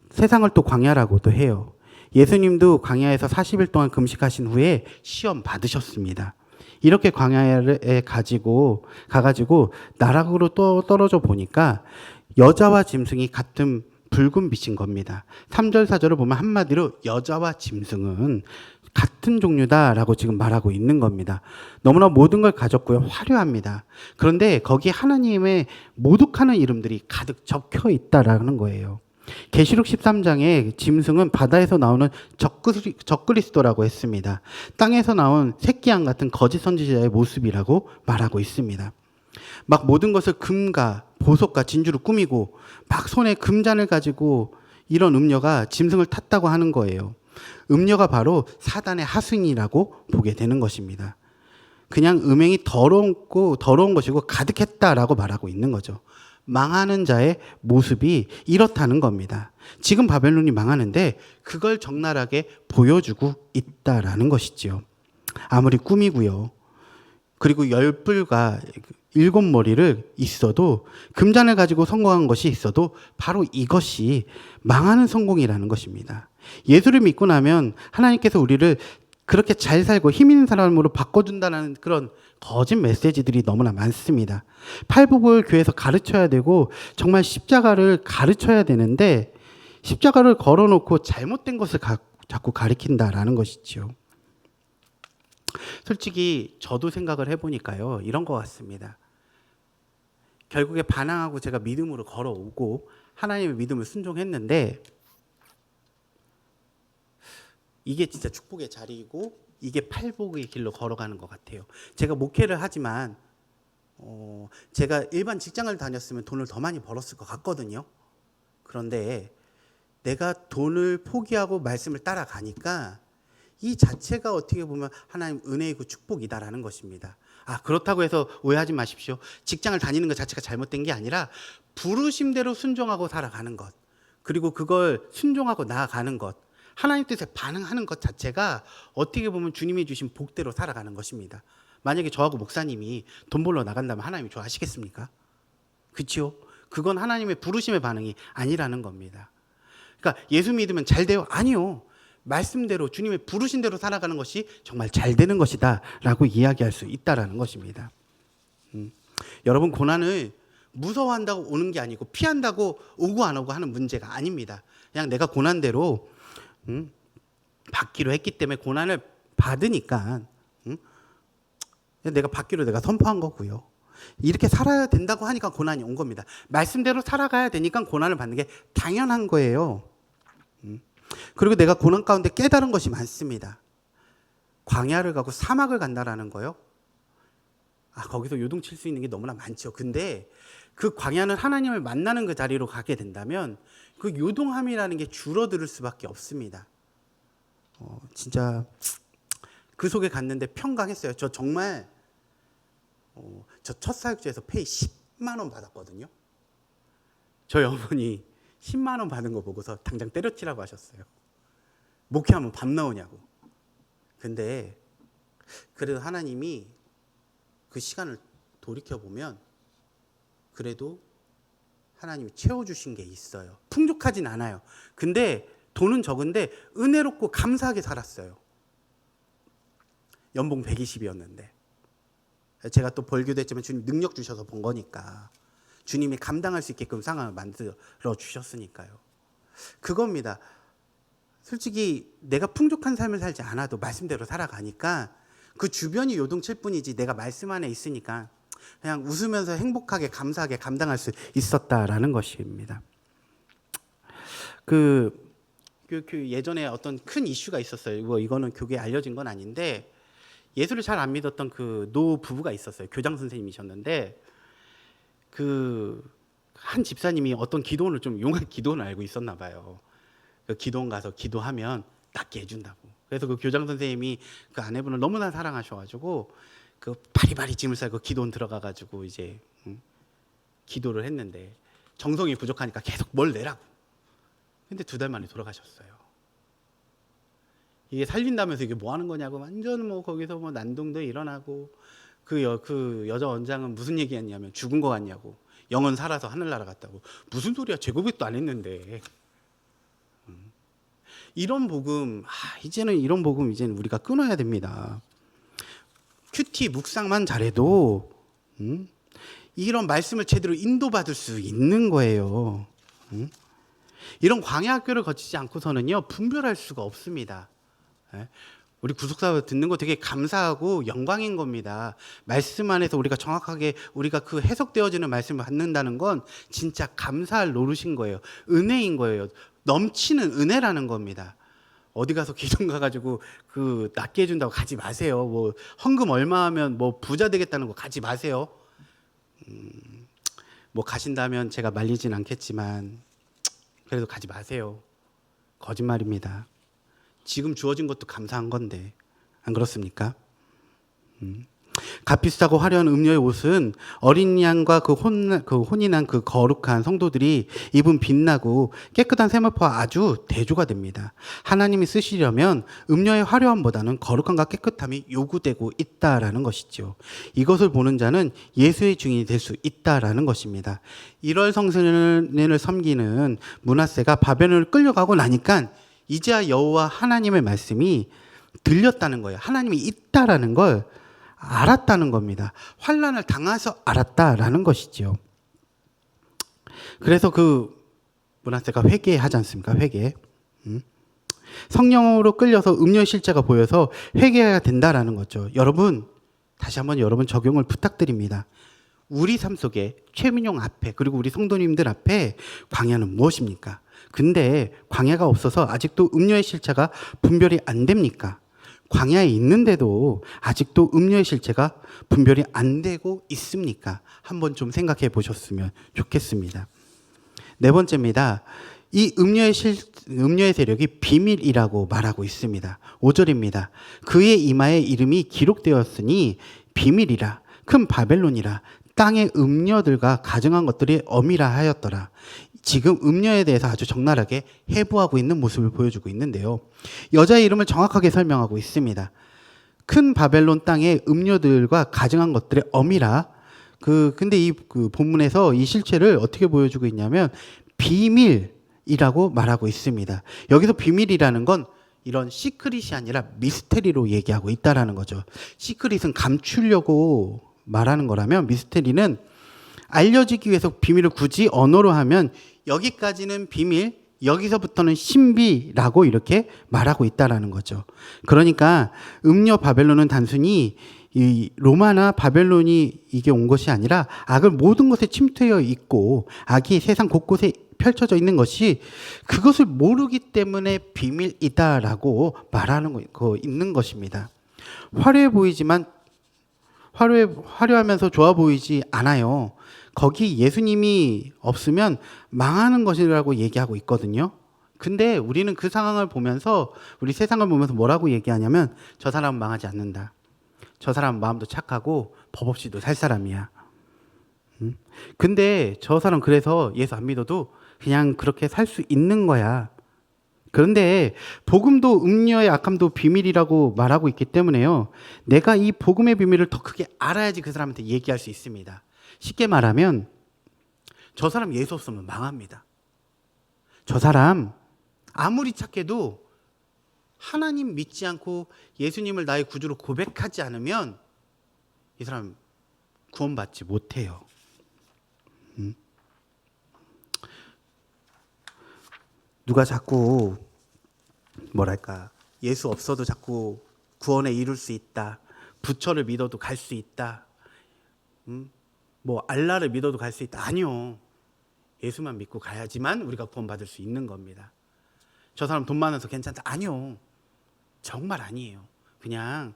세상을 또 광야라고도 해요. 예수님도 광야에서 40일 동안 금식하신 후에 시험 받으셨습니다. 이렇게 광야에 가가지고 나락으로 또 떨어져 보니까 여자와 짐승이 같은 붉은 빛인 겁니다. 3절 4절을 보면 한마디로 여자와 짐승은 같은 종류다라고 지금 말하고 있는 겁니다. 너무나 모든 걸 가졌고요. 화려합니다. 그런데 거기에 하나님의 모독하는 이름들이 가득 적혀 있다라는 거예요. 계시록 13장에 짐승은 바다에서 나오는 적그리스도라고 했습니다. 땅에서 나온 새끼양 같은 거짓 선지자의 모습이라고 말하고 있습니다. 막 모든 것을 금과 보석과 진주로 꾸미고 막 손에 금잔을 가지고 이런 음녀가 짐승을 탔다고 하는 거예요. 음녀가 바로 사단의 하수인이라고 보게 되는 것입니다. 그냥 음행이 더러운 것이고 가득했다라고 말하고 있는 거죠. 망하는 자의 모습이 이렇다는 겁니다. 지금 바벨론이 망하는데 그걸 적나라하게 보여주고 있다라는 것이지요. 아무리 꿈이고요. 그리고 10뿔과 7머리를 있어도 금잔을 가지고 성공한 것이 있어도 바로 이것이 망하는 성공이라는 것입니다. 예수를 믿고 나면 하나님께서 우리를 그렇게 잘 살고 힘 있는 사람으로 바꿔준다는 그런 거짓 메시지들이 너무나 많습니다. 팔복을 교회에서 가르쳐야 되고 정말 십자가를 가르쳐야 되는데 십자가를 걸어놓고 잘못된 것을 자꾸 가리킨다라는 것이죠. 솔직히 저도 생각을 해보니까요. 이런 것 같습니다. 결국에 반항하고 제가 믿음으로 걸어오고 하나님의 믿음을 순종했는데 이게 진짜 축복의 자리이고 이게 팔복의 길로 걸어가는 것 같아요. 제가 목회를 하지만 제가 일반 직장을 다녔으면 돈을 더 많이 벌었을 것 같거든요. 그런데 내가 돈을 포기하고 말씀을 따라가니까 이 자체가 어떻게 보면 하나님 은혜이고 축복이다라는 것입니다. 그렇다고 해서 오해하지 마십시오. 직장을 다니는 것 자체가 잘못된 게 아니라 부르심대로 순종하고 살아가는 것, 그리고 그걸 순종하고 나아가는 것, 하나님 뜻에 반응하는 것 자체가 어떻게 보면 주님이 주신 복대로 살아가는 것입니다. 만약에 저하고 목사님이 돈 벌러 나간다면 하나님이 좋아하시겠습니까? 그렇죠? 그건 하나님의 부르심의 반응이 아니라는 겁니다. 그러니까 예수 믿으면 잘 돼요? 아니요. 말씀대로 주님의 부르신 대로 살아가는 것이 정말 잘 되는 것이다 라고 이야기할 수 있다라는 것입니다. 여러분, 고난을 무서워한다고 오는 게 아니고 피한다고 오고 안 오고 하는 문제가 아닙니다. 그냥 내가 고난대로 받기로 했기 때문에 고난을 받으니까 내가 받기로 내가 선포한 거고요. 이렇게 살아야 된다고 하니까 고난이 온 겁니다. 말씀대로 살아가야 되니까 고난을 받는 게 당연한 거예요. 그리고 내가 고난 가운데 깨달은 것이 많습니다. 광야를 가고 사막을 간다라는 거요. 거기서 요동칠 수 있는 게 너무나 많죠. 근데 그 광야는 하나님을 만나는 그 자리로 가게 된다면 그 요동함이라는 게 줄어들 수밖에 없습니다. 진짜 그 속에 갔는데 평강했어요. 저 정말 저 첫 사역지에서 페이 10만 원 받았거든요. 저희 어머니 10만 원 받은 거 보고서 당장 때려치라고 하셨어요. 목회하면 밥 나오냐고. 근데 그래도 하나님이 그 시간을 돌이켜보면 그래도 하나님이 채워주신 게 있어요. 풍족하진 않아요. 근데 돈은 적은데 은혜롭고 감사하게 살았어요. 연봉 120이었는데 제가 또 벌기도 했지만 주님 능력 주셔서 본 거니까, 주님이 감당할 수 있게끔 상황을 만들어 주셨으니까요. 그겁니다. 솔직히 내가 풍족한 삶을 살지 않아도 말씀대로 살아가니까 그 주변이 요동칠 뿐이지 내가 말씀 안에 있으니까 그냥 웃으면서 행복하게 감사하게 감당할 수 있었다라는 것입니다. 그 예전에 어떤 큰 이슈가 있었어요. 이거는 교계에 알려진 건 아닌데, 예수를 잘 안 믿었던 그 노 부부가 있었어요. 교장 선생님이셨는데 그 한 집사님이 어떤 기도원을 좀 용한 기도원을 알고 있었나 봐요. 그 기도원 가서 기도하면 낫게 해준다고. 그래서 그 교장 선생님이 그 아내분을 너무나 사랑하셔가지고 그 바리바리 짐을 싸고 기도원 들어가가지고 이제 기도를 했는데 정성이 부족하니까 계속 뭘 내라고. 근데 2달 만에 돌아가셨어요. 이게 살린다면서 이게 뭐 하는 거냐고 완전 거기서 난동도 일어나고, 그 여자 원장은 무슨 얘기했냐면 죽은 거 같냐고, 영은 살아서 하늘나라 갔다고. 무슨 소리야, 제고백도 안 했는데. 이런 복음, 이제는 우리가 끊어야 됩니다. 큐티 묵상만 잘해도 이런 말씀을 제대로 인도받을 수 있는 거예요. 이런 광야 학교를 거치지 않고서는요 분별할 수가 없습니다. 우리 구속사 듣는 거 되게 감사하고 영광인 겁니다. 말씀 안에서 우리가 정확하게 우리가 그 해석되어지는 말씀을 받는다는 건 진짜 감사할 노릇인 거예요. 은혜인 거예요. 넘치는 은혜라는 겁니다. 어디 가서 기존 가가지고 그 낫게 해준다고 가지 마세요. 뭐 헌금 얼마 하면 뭐 부자 되겠다는 거 가지 마세요. 뭐 가신다면 제가 말리진 않겠지만 그래도 가지 마세요. 거짓말입니다. 지금 주어진 것도 감사한 건데 안 그렇습니까? 값비싸고 화려한 음료의 옷은 어린 양과 그 혼인한 그 거룩한 성도들이 입은 빛나고 깨끗한 세마포와 아주 대조가 됩니다. 하나님이 쓰시려면 음료의 화려함보다는 거룩함과 깨끗함이 요구되고 있다라는 것이죠. 이것을 보는 자는 예수의 증인이 될 수 있다라는 것입니다. 1월 성신을 섬기는 므낫세가 바벨론을 끌려가고 나니까 이제야 여호와 하나님의 말씀이 들렸다는 거예요. 하나님이 있다라는 걸 알았다는 겁니다. 환난을 당해서 알았다라는 것이죠. 그래서 그 므낫세가 회개하지 않습니까? 회개. 성령으로 끌려서 음료의 실제가 보여서 회개해야 된다라는 거죠. 여러분, 다시 한번 여러분 적용을 부탁드립니다. 우리 삶 속에 최민용 앞에 그리고 우리 성도님들 앞에 광야는 무엇입니까? 근데 광야가 없어서 아직도 음료의 실체가 분별이 안 됩니까? 광야에 있는데도 아직도 음료의 실체가 분별이 안 되고 있습니까? 한번 좀 생각해 보셨으면 좋겠습니다. 4번째입니다. 이 음녀의 세력이 비밀이라고 말하고 있습니다. 5절입니다. 그의 이마에 이름이 기록되었으니 비밀이라 큰 바벨론이라 땅의 음녀들과 가증한 것들이 엄이라 하였더라. 지금 음녀에 대해서 아주 적나라하게 해부하고 있는 모습을 보여주고 있는데요. 여자의 이름을 정확하게 설명하고 있습니다. 큰 바벨론 땅의 음녀들과 가증한 것들의 엄이라. 근데 이 본문에서 이 실체를 어떻게 보여주고 있냐면 비밀이라고 말하고 있습니다. 여기서 비밀이라는 건 이런 시크릿이 아니라 미스테리로 얘기하고 있다라는 거죠. 시크릿은 감추려고 말하는 거라면 미스테리는 알려지기 위해서 비밀을 굳이 언어로 하면 여기까지는 비밀, 여기서부터는 신비라고 이렇게 말하고 있다라는 거죠. 그러니까 음녀 바벨론은 단순히 이 로마나 바벨론이 이게 온 것이 아니라 악을 모든 것에 침투해 있고 악이 세상 곳곳에 펼쳐져 있는 것이 그것을 모르기 때문에 비밀이다라고 말하는 거 있는 것입니다. 화려해 보이지만 화려하면서 좋아 보이지 않아요. 거기 예수님이 없으면 망하는 것이라고 얘기하고 있거든요. 근데 우리는 그 상황을 보면서 우리 세상을 보면서 뭐라고 얘기하냐면 저 사람은 망하지 않는다. 저 사람은 마음도 착하고 법 없이도 살 사람이야. 근데 저 사람 그래서 예수 안 믿어도 그냥 그렇게 살 수 있는 거야. 그런데 복음도 음녀의 악함도 비밀이라고 말하고 있기 때문에요. 내가 이 복음의 비밀을 더 크게 알아야지 그 사람한테 얘기할 수 있습니다. 쉽게 말하면 저 사람 예수 없으면 망합니다. 저 사람 아무리 착해도 하나님 믿지 않고 예수님을 나의 구주로 고백하지 않으면 이 사람 구원받지 못해요. 누가 자꾸 뭐랄까 예수 없어도 자꾸 구원에 이룰 수 있다. 부처를 믿어도 갈 수 있다. 뭐 알라를 믿어도 갈 수 있다. 아니요. 예수만 믿고 가야지만 우리가 구원받을 수 있는 겁니다. 저 사람 돈 많아서 괜찮다. 아니요. 정말 아니에요. 그냥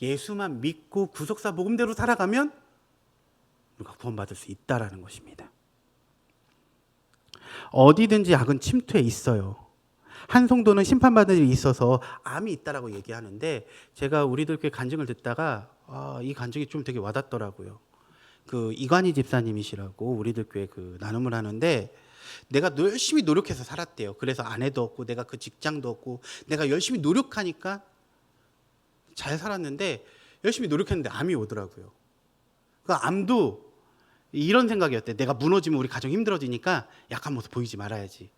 예수만 믿고 구속사 복음대로 살아가면 우리가 구원받을 수 있다라는 것입니다. 어디든지 악은 침투해 있어요. 한 성도는 심판받을 일이 있어서 암이 있다라고 얘기하는데 제가 우리들 교회 간증을 듣다가 이 간증이 좀 되게 와닿더라고요. 그 이관희 집사님이시라고 우리들 교회 그 나눔을 하는데 내가 열심히 노력해서 살았대요. 그래서 아내도 없고 내가 그 직장도 없고 내가 열심히 노력하니까 잘 살았는데 열심히 노력했는데 암이 오더라고요. 그 암도 이런 생각이었대. 내가 무너지면 우리 가정 힘들어지니까 약한 모습 보이지 말아야지.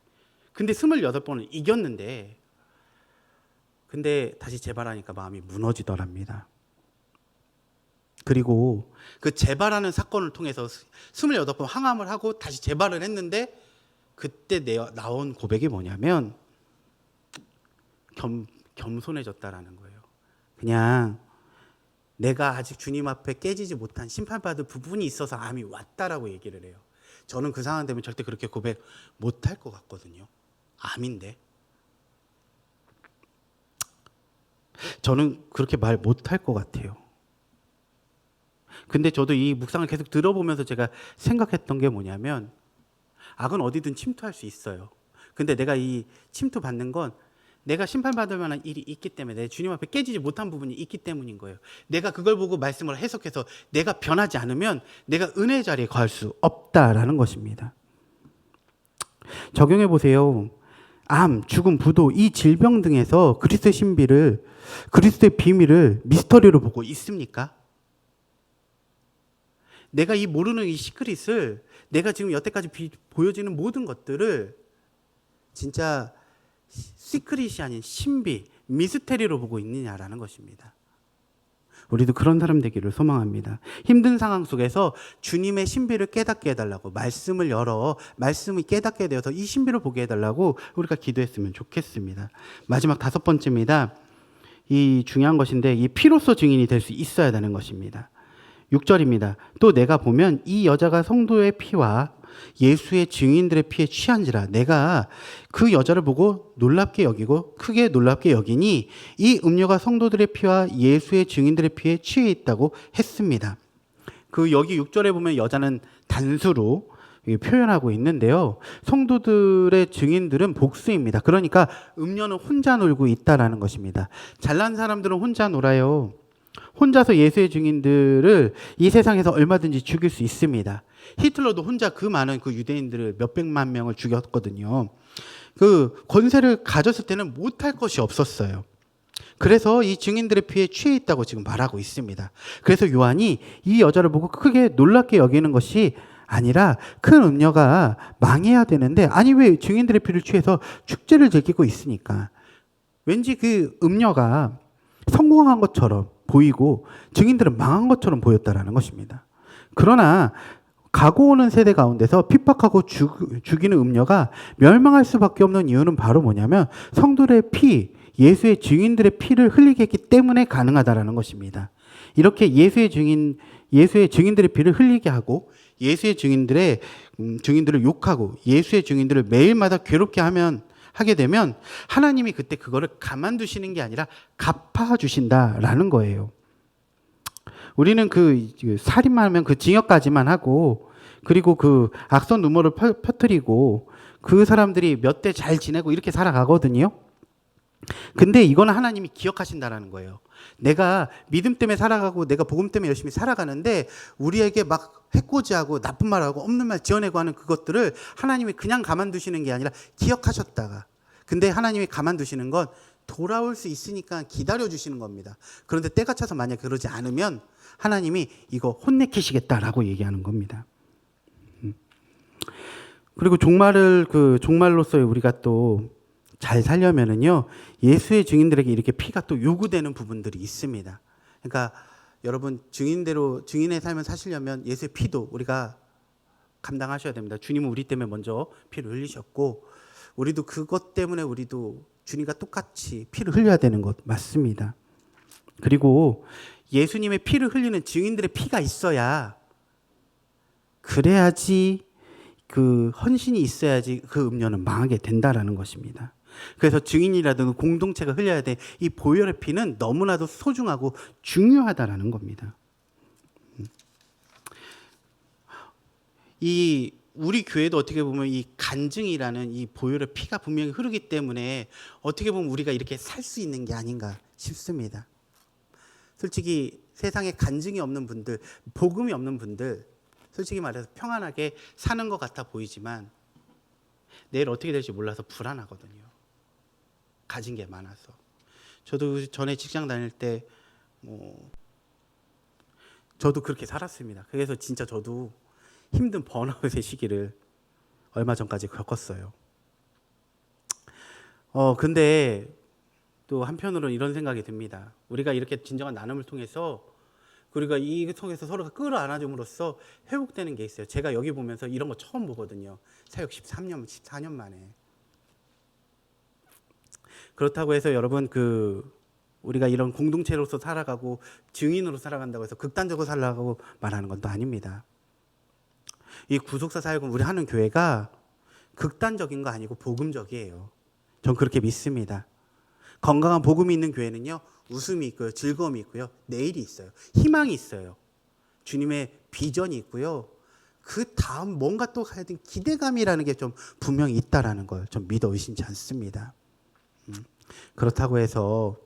근데 28번을 이겼는데 근데 다시 재발하니까 마음이 무너지더랍니다. 그리고 그 재발하는 사건을 통해서 28번 항암을 하고 다시 재발을 했는데 그때 나온 고백이 뭐냐면 겸손해졌다라는 거예요. 그냥 내가 아직 주님 앞에 깨지지 못한 심판받을 부분이 있어서 암이 왔다라고 얘기를 해요. 저는 그 상황 되면 절대 그렇게 고백 못할 것 같거든요. 암인데. 저는 그렇게 말 못할 것 같아요. 근데 저도 이 묵상을 계속 들어보면서 제가 생각했던 게 뭐냐면 악은 어디든 침투할 수 있어요. 근데 내가 이 침투받는 건 내가 심판받을 만한 일이 있기 때문에 내 주님 앞에 깨지지 못한 부분이 있기 때문인 거예요. 내가 그걸 보고 말씀을 해석해서 내가 변하지 않으면 내가 은혜의 자리에 거할 수 없다라는 것입니다. 적용해 보세요. 암, 죽음, 부도 이 질병 등에서 그리스도의 신비를 그리스도의 비밀을 미스터리로 보고 있습니까? 내가 이 모르는 이 시크릿을 내가 지금 여태까지 보여지는 모든 것들을 진짜 시크릿이 아닌 신비, 미스테리로 보고 있느냐라는 것입니다. 우리도 그런 사람 되기를 소망합니다. 힘든 상황 속에서 주님의 신비를 깨닫게 해달라고 말씀을 열어 말씀을 깨닫게 되어서 이 신비를 보게 해달라고 우리가 기도했으면 좋겠습니다. 마지막 5번째입니다. 이 중요한 것인데 이 피로써 증인이 될 수 있어야 되는 것입니다. 6절입니다. 또 내가 보면 이 여자가 성도의 피와 예수의 증인들의 피에 취한지라 내가 그 여자를 보고 놀랍게 여기고 크게 놀랍게 여기니 이 음료가 성도들의 피와 예수의 증인들의 피에 취해 있다고 했습니다. 그 여기 6절에 보면 여자는 단수로 표현하고 있는데요. 성도들의 증인들은 복수입니다. 그러니까 음녀는 혼자 놀고 있다라는 것입니다. 잘난 사람들은 혼자 놀아요. 혼자서 예수의 증인들을 이 세상에서 얼마든지 죽일 수 있습니다. 히틀러도 혼자 그 많은 그 유대인들을 몇백만 명을 죽였거든요. 그 권세를 가졌을 때는 못할 것이 없었어요. 그래서 이 증인들의 피에 취해 있다고 지금 말하고 있습니다. 그래서 요한이 이 여자를 보고 크게 놀랍게 여기는 것이 아니라 큰 음녀가 망해야 되는데, 아니 왜 증인들의 피를 취해서 축제를 즐기고 있으니까 왠지 그 음녀가 성공한 것처럼 보이고 증인들은 망한 것처럼 보였다라는 것입니다. 그러나 가고 오는 세대 가운데서 핍박하고 죽이는 음녀가 멸망할 수밖에 없는 이유는 바로 뭐냐면 성도의 피, 예수의 증인들의 피를 흘리게 했기 때문에 가능하다라는 것입니다. 이렇게 예수의 증인들의 피를 흘리게 하고 예수의 증인들을 욕하고 예수의 증인들을 매일마다 괴롭게 하게 되면 하나님이 그때 그거를 가만두시는 게 아니라 갚아주신다라는 거예요. 우리는 그 살인만 하면 그 징역까지만 하고, 그리고 그 악성 루머를 퍼뜨리고 그 사람들이 몇 대 잘 지내고 이렇게 살아가거든요. 근데 이거는 하나님이 기억하신다라는 거예요. 내가 믿음 때문에 살아가고 내가 복음 때문에 열심히 살아가는데 우리에게 막 해코지하고 나쁜 말하고 없는 말 지어내고 하는 그것들을 하나님이 그냥 가만두시는 게 아니라 기억하셨다가, 근데 하나님이 가만두시는 건 돌아올 수 있으니까 기다려주시는 겁니다. 그런데 때가 차서 만약 그러지 않으면 하나님이 이거 혼내키시겠다라고 얘기하는 겁니다. 그리고 종말로서의 우리가 또 잘 살려면은요, 예수의 증인들에게 이렇게 피가 또 요구되는 부분들이 있습니다. 그러니까 여러분, 증인의 삶을 사시려면 예수의 피도 우리가 감당하셔야 됩니다. 주님은 우리 때문에 먼저 피를 흘리셨고, 우리도 그것 때문에 우리도 주님과 똑같이 피를 흘려야 되는 것 맞습니다. 그리고 예수님의 피를 흘리는 증인들의 피가 있어야, 그래야지 그 헌신이 있어야지 그 음료는 망하게 된다라는 것입니다. 그래서 증인이라든가 공동체가 흘려야 돼. 이 보혈의 피는 너무나도 소중하고 중요하다라는 겁니다. 우리 교회도 어떻게 보면 이 간증이라는 이 보혈의 피가 분명히 흐르기 때문에 어떻게 보면 우리가 이렇게 살 수 있는 게 아닌가 싶습니다. 솔직히 세상에 간증이 없는 분들, 복음이 없는 분들, 솔직히 말해서 평안하게 사는 것 같아 보이지만 내일 어떻게 될지 몰라서 불안하거든요. 가진 게 많아서. 저도 전에 직장 다닐 때 저도 그렇게 살았습니다. 그래서 진짜 저도 힘든 번아웃의 시기를 얼마 전까지 겪었어요. 근데 또 한편으로는 이런 생각이 듭니다. 우리가 이렇게 진정한 나눔을 통해서, 우리가 이 통해서 서로가 끌어안아줌으로써 회복되는 게 있어요. 제가 여기 보면서 이런 거 처음 보거든요. 사역 14년 만에. 그렇다고 해서 여러분, 우리가 이런 공동체로서 살아가고 증인으로 살아간다고 해서 극단적으로 살아가고 말하는 건 또 아닙니다. 이 구속사 사역은 우리 하는 교회가 극단적인 거 아니고 복음적이에요. 전 그렇게 믿습니다. 건강한 복음이 있는 교회는요, 웃음이 있고요, 즐거움이 있고요, 내일이 있어요, 희망이 있어요, 주님의 비전이 있고요, 그 다음 뭔가 또 가야 되는 기대감이라는 게 좀 분명히 있다라는 걸 좀 믿어 의심치 않습니다. 그렇다고 해서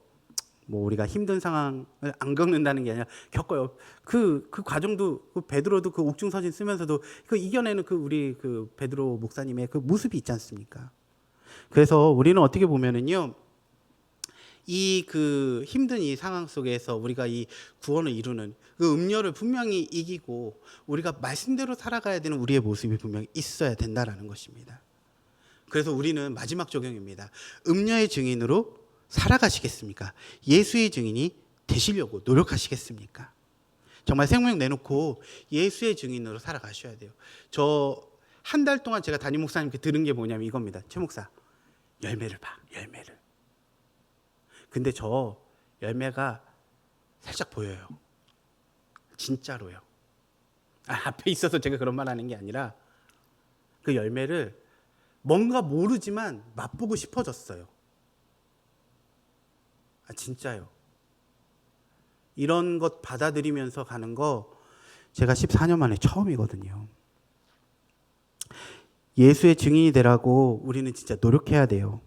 우리가 힘든 상황을 안 겪는다는 게 아니라 겪어요. 그 과정도, 베드로도 그 옥중서신 쓰면서도 그 이겨내는 우리 베드로 목사님의 그 모습이 있지 않습니까? 그래서 우리는 어떻게 보면은요, 힘든 이 상황 속에서 우리가 이 구원을 이루는 그 음료를 분명히 이기고 우리가 말씀대로 살아가야 되는 우리의 모습이 분명히 있어야 된다라는 것입니다. 그래서 우리는 마지막 적용입니다. 음료의 증인으로 살아가시겠습니까? 예수의 증인이 되시려고 노력하시겠습니까? 정말 생명 내놓고 예수의 증인으로 살아가셔야 돼요. 저 한 달 동안 제가 담임 목사님께 들은 게 뭐냐면 이겁니다. 최 목사, 열매를 봐, 열매를. 근데 저 열매가 살짝 보여요. 진짜로요. 앞에 있어서 제가 그런 말 하는 게 아니라 그 열매를 뭔가 모르지만 맛보고 싶어졌어요. 진짜요. 이런 것 받아들이면서 가는 거 제가 14년 만에 처음이거든요. 예수의 증인이 되라고 우리는 진짜 노력해야 돼요.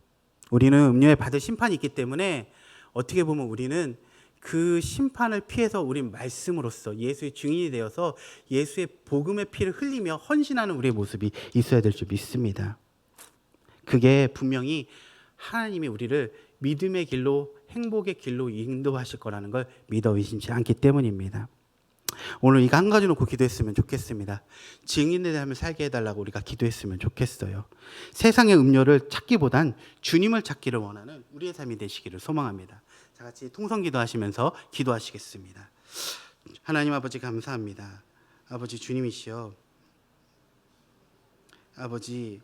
우리는 음료에 받을 심판이 있기 때문에 어떻게 보면 우리는 그 심판을 피해서 우린 말씀으로써 예수의 증인이 되어서 예수의 복음의 피를 흘리며 헌신하는 우리의 모습이 있어야 될 줄 믿습니다. 그게 분명히 하나님이 우리를 믿음의 길로 행복의 길로 인도하실 거라는 걸 믿어 의심치 않기 때문입니다. 오늘 이거 한 가지 놓고 기도했으면 좋겠습니다. 증인에 대한 살게 해달라고 우리가 기도했으면 좋겠어요. 세상의 음료를 찾기보단 주님을 찾기를 원하는 우리의 삶이 되시기를 소망합니다. 자, 같이 통성 기도하시면서 기도하시겠습니다. 하나님 아버지 감사합니다. 아버지 주님이시여, 아버지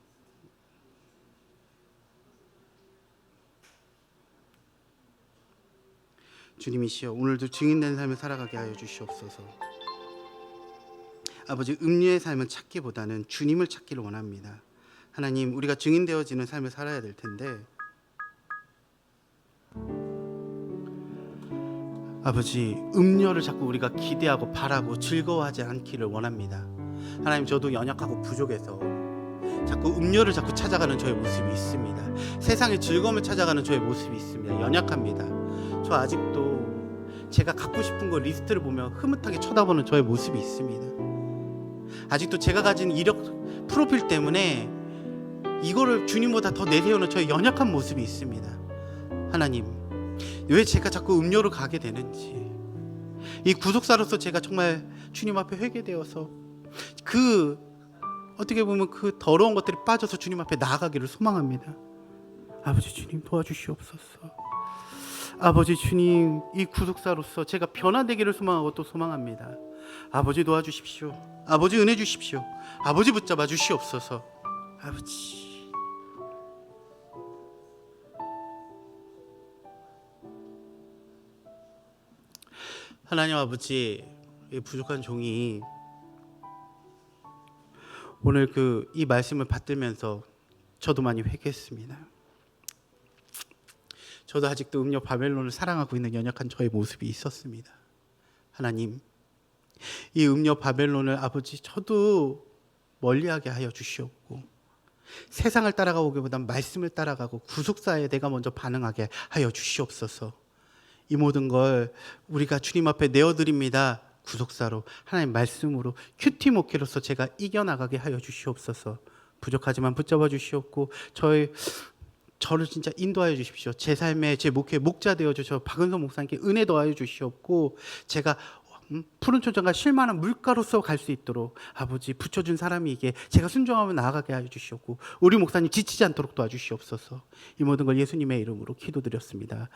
주님이시여, 오늘도 증인된 삶을 살아가게 하여 주시옵소서. 아버지 음료의 삶을 찾기보다는 주님을 찾기를 원합니다. 하나님, 우리가 증인되어지는 삶을 살아야 될 텐데 아버지 음료를 자꾸 우리가 기대하고 바라고 즐거워하지 않기를 원합니다. 하나님, 저도 연약하고 부족해서 자꾸 음료를 자꾸 찾아가는 저의 모습이 있습니다. 세상의 즐거움을 찾아가는 저의 모습이 있습니다. 연약합니다. 저 아직도 제가 갖고 싶은 거 리스트를 보며 흐뭇하게 쳐다보는 저의 모습이 있습니다. 아직도 제가 가진 이력 프로필 때문에 이거를 주님보다 더 내세우는 저의 연약한 모습이 있습니다. 하나님, 왜 제가 자꾸 음료로 가게 되는지, 이 구속사로서 제가 정말 주님 앞에 회개되어서 어떻게 보면 그 더러운 것들이 빠져서 주님 앞에 나아가기를 소망합니다. 아버지 주님 도와주시옵소서. 아버지 주님, 이 구속사로서 제가 변화되기를 소망하고 또 소망합니다. 아버지 도와주십시오. 아버지 은혜 주십시오. 아버지 붙잡아 주시옵소서. 아버지, 하나님 아버지, 이 부족한 종이 오늘 이 말씀을 받들면서 저도 많이 회개했습니다. 저도 아직도 음료 바벨론을 사랑하고 있는 연약한 저의 모습이 있었습니다. 하나님, 이 음료 바벨론을 아버지 저도 멀리하게 하여 주시옵고, 세상을 따라가기보단 말씀을 따라가고 구속사에 내가 먼저 반응하게 하여 주시옵소서. 이 모든 걸 우리가 주님 앞에 내어드립니다. 구속사로, 하나님 말씀으로 큐티 목회로서 제가 이겨나가게 하여 주시옵소서. 부족하지만 붙잡아 주시옵고 저를 진짜 인도하여 주십시오. 제 삶에 제 목회 목자 되어 주셔 박은성 목사님께 은혜 더하여 주시옵고, 제가 푸른 초장과 실만한 물가로서 갈 수 있도록 아버지 붙여준 사람에게 제가 순종하며 나아가게 하여 주시옵고, 우리 목사님 지치지 않도록 도와주시옵소서. 이 모든 걸 예수님의 이름으로 기도드렸습니다.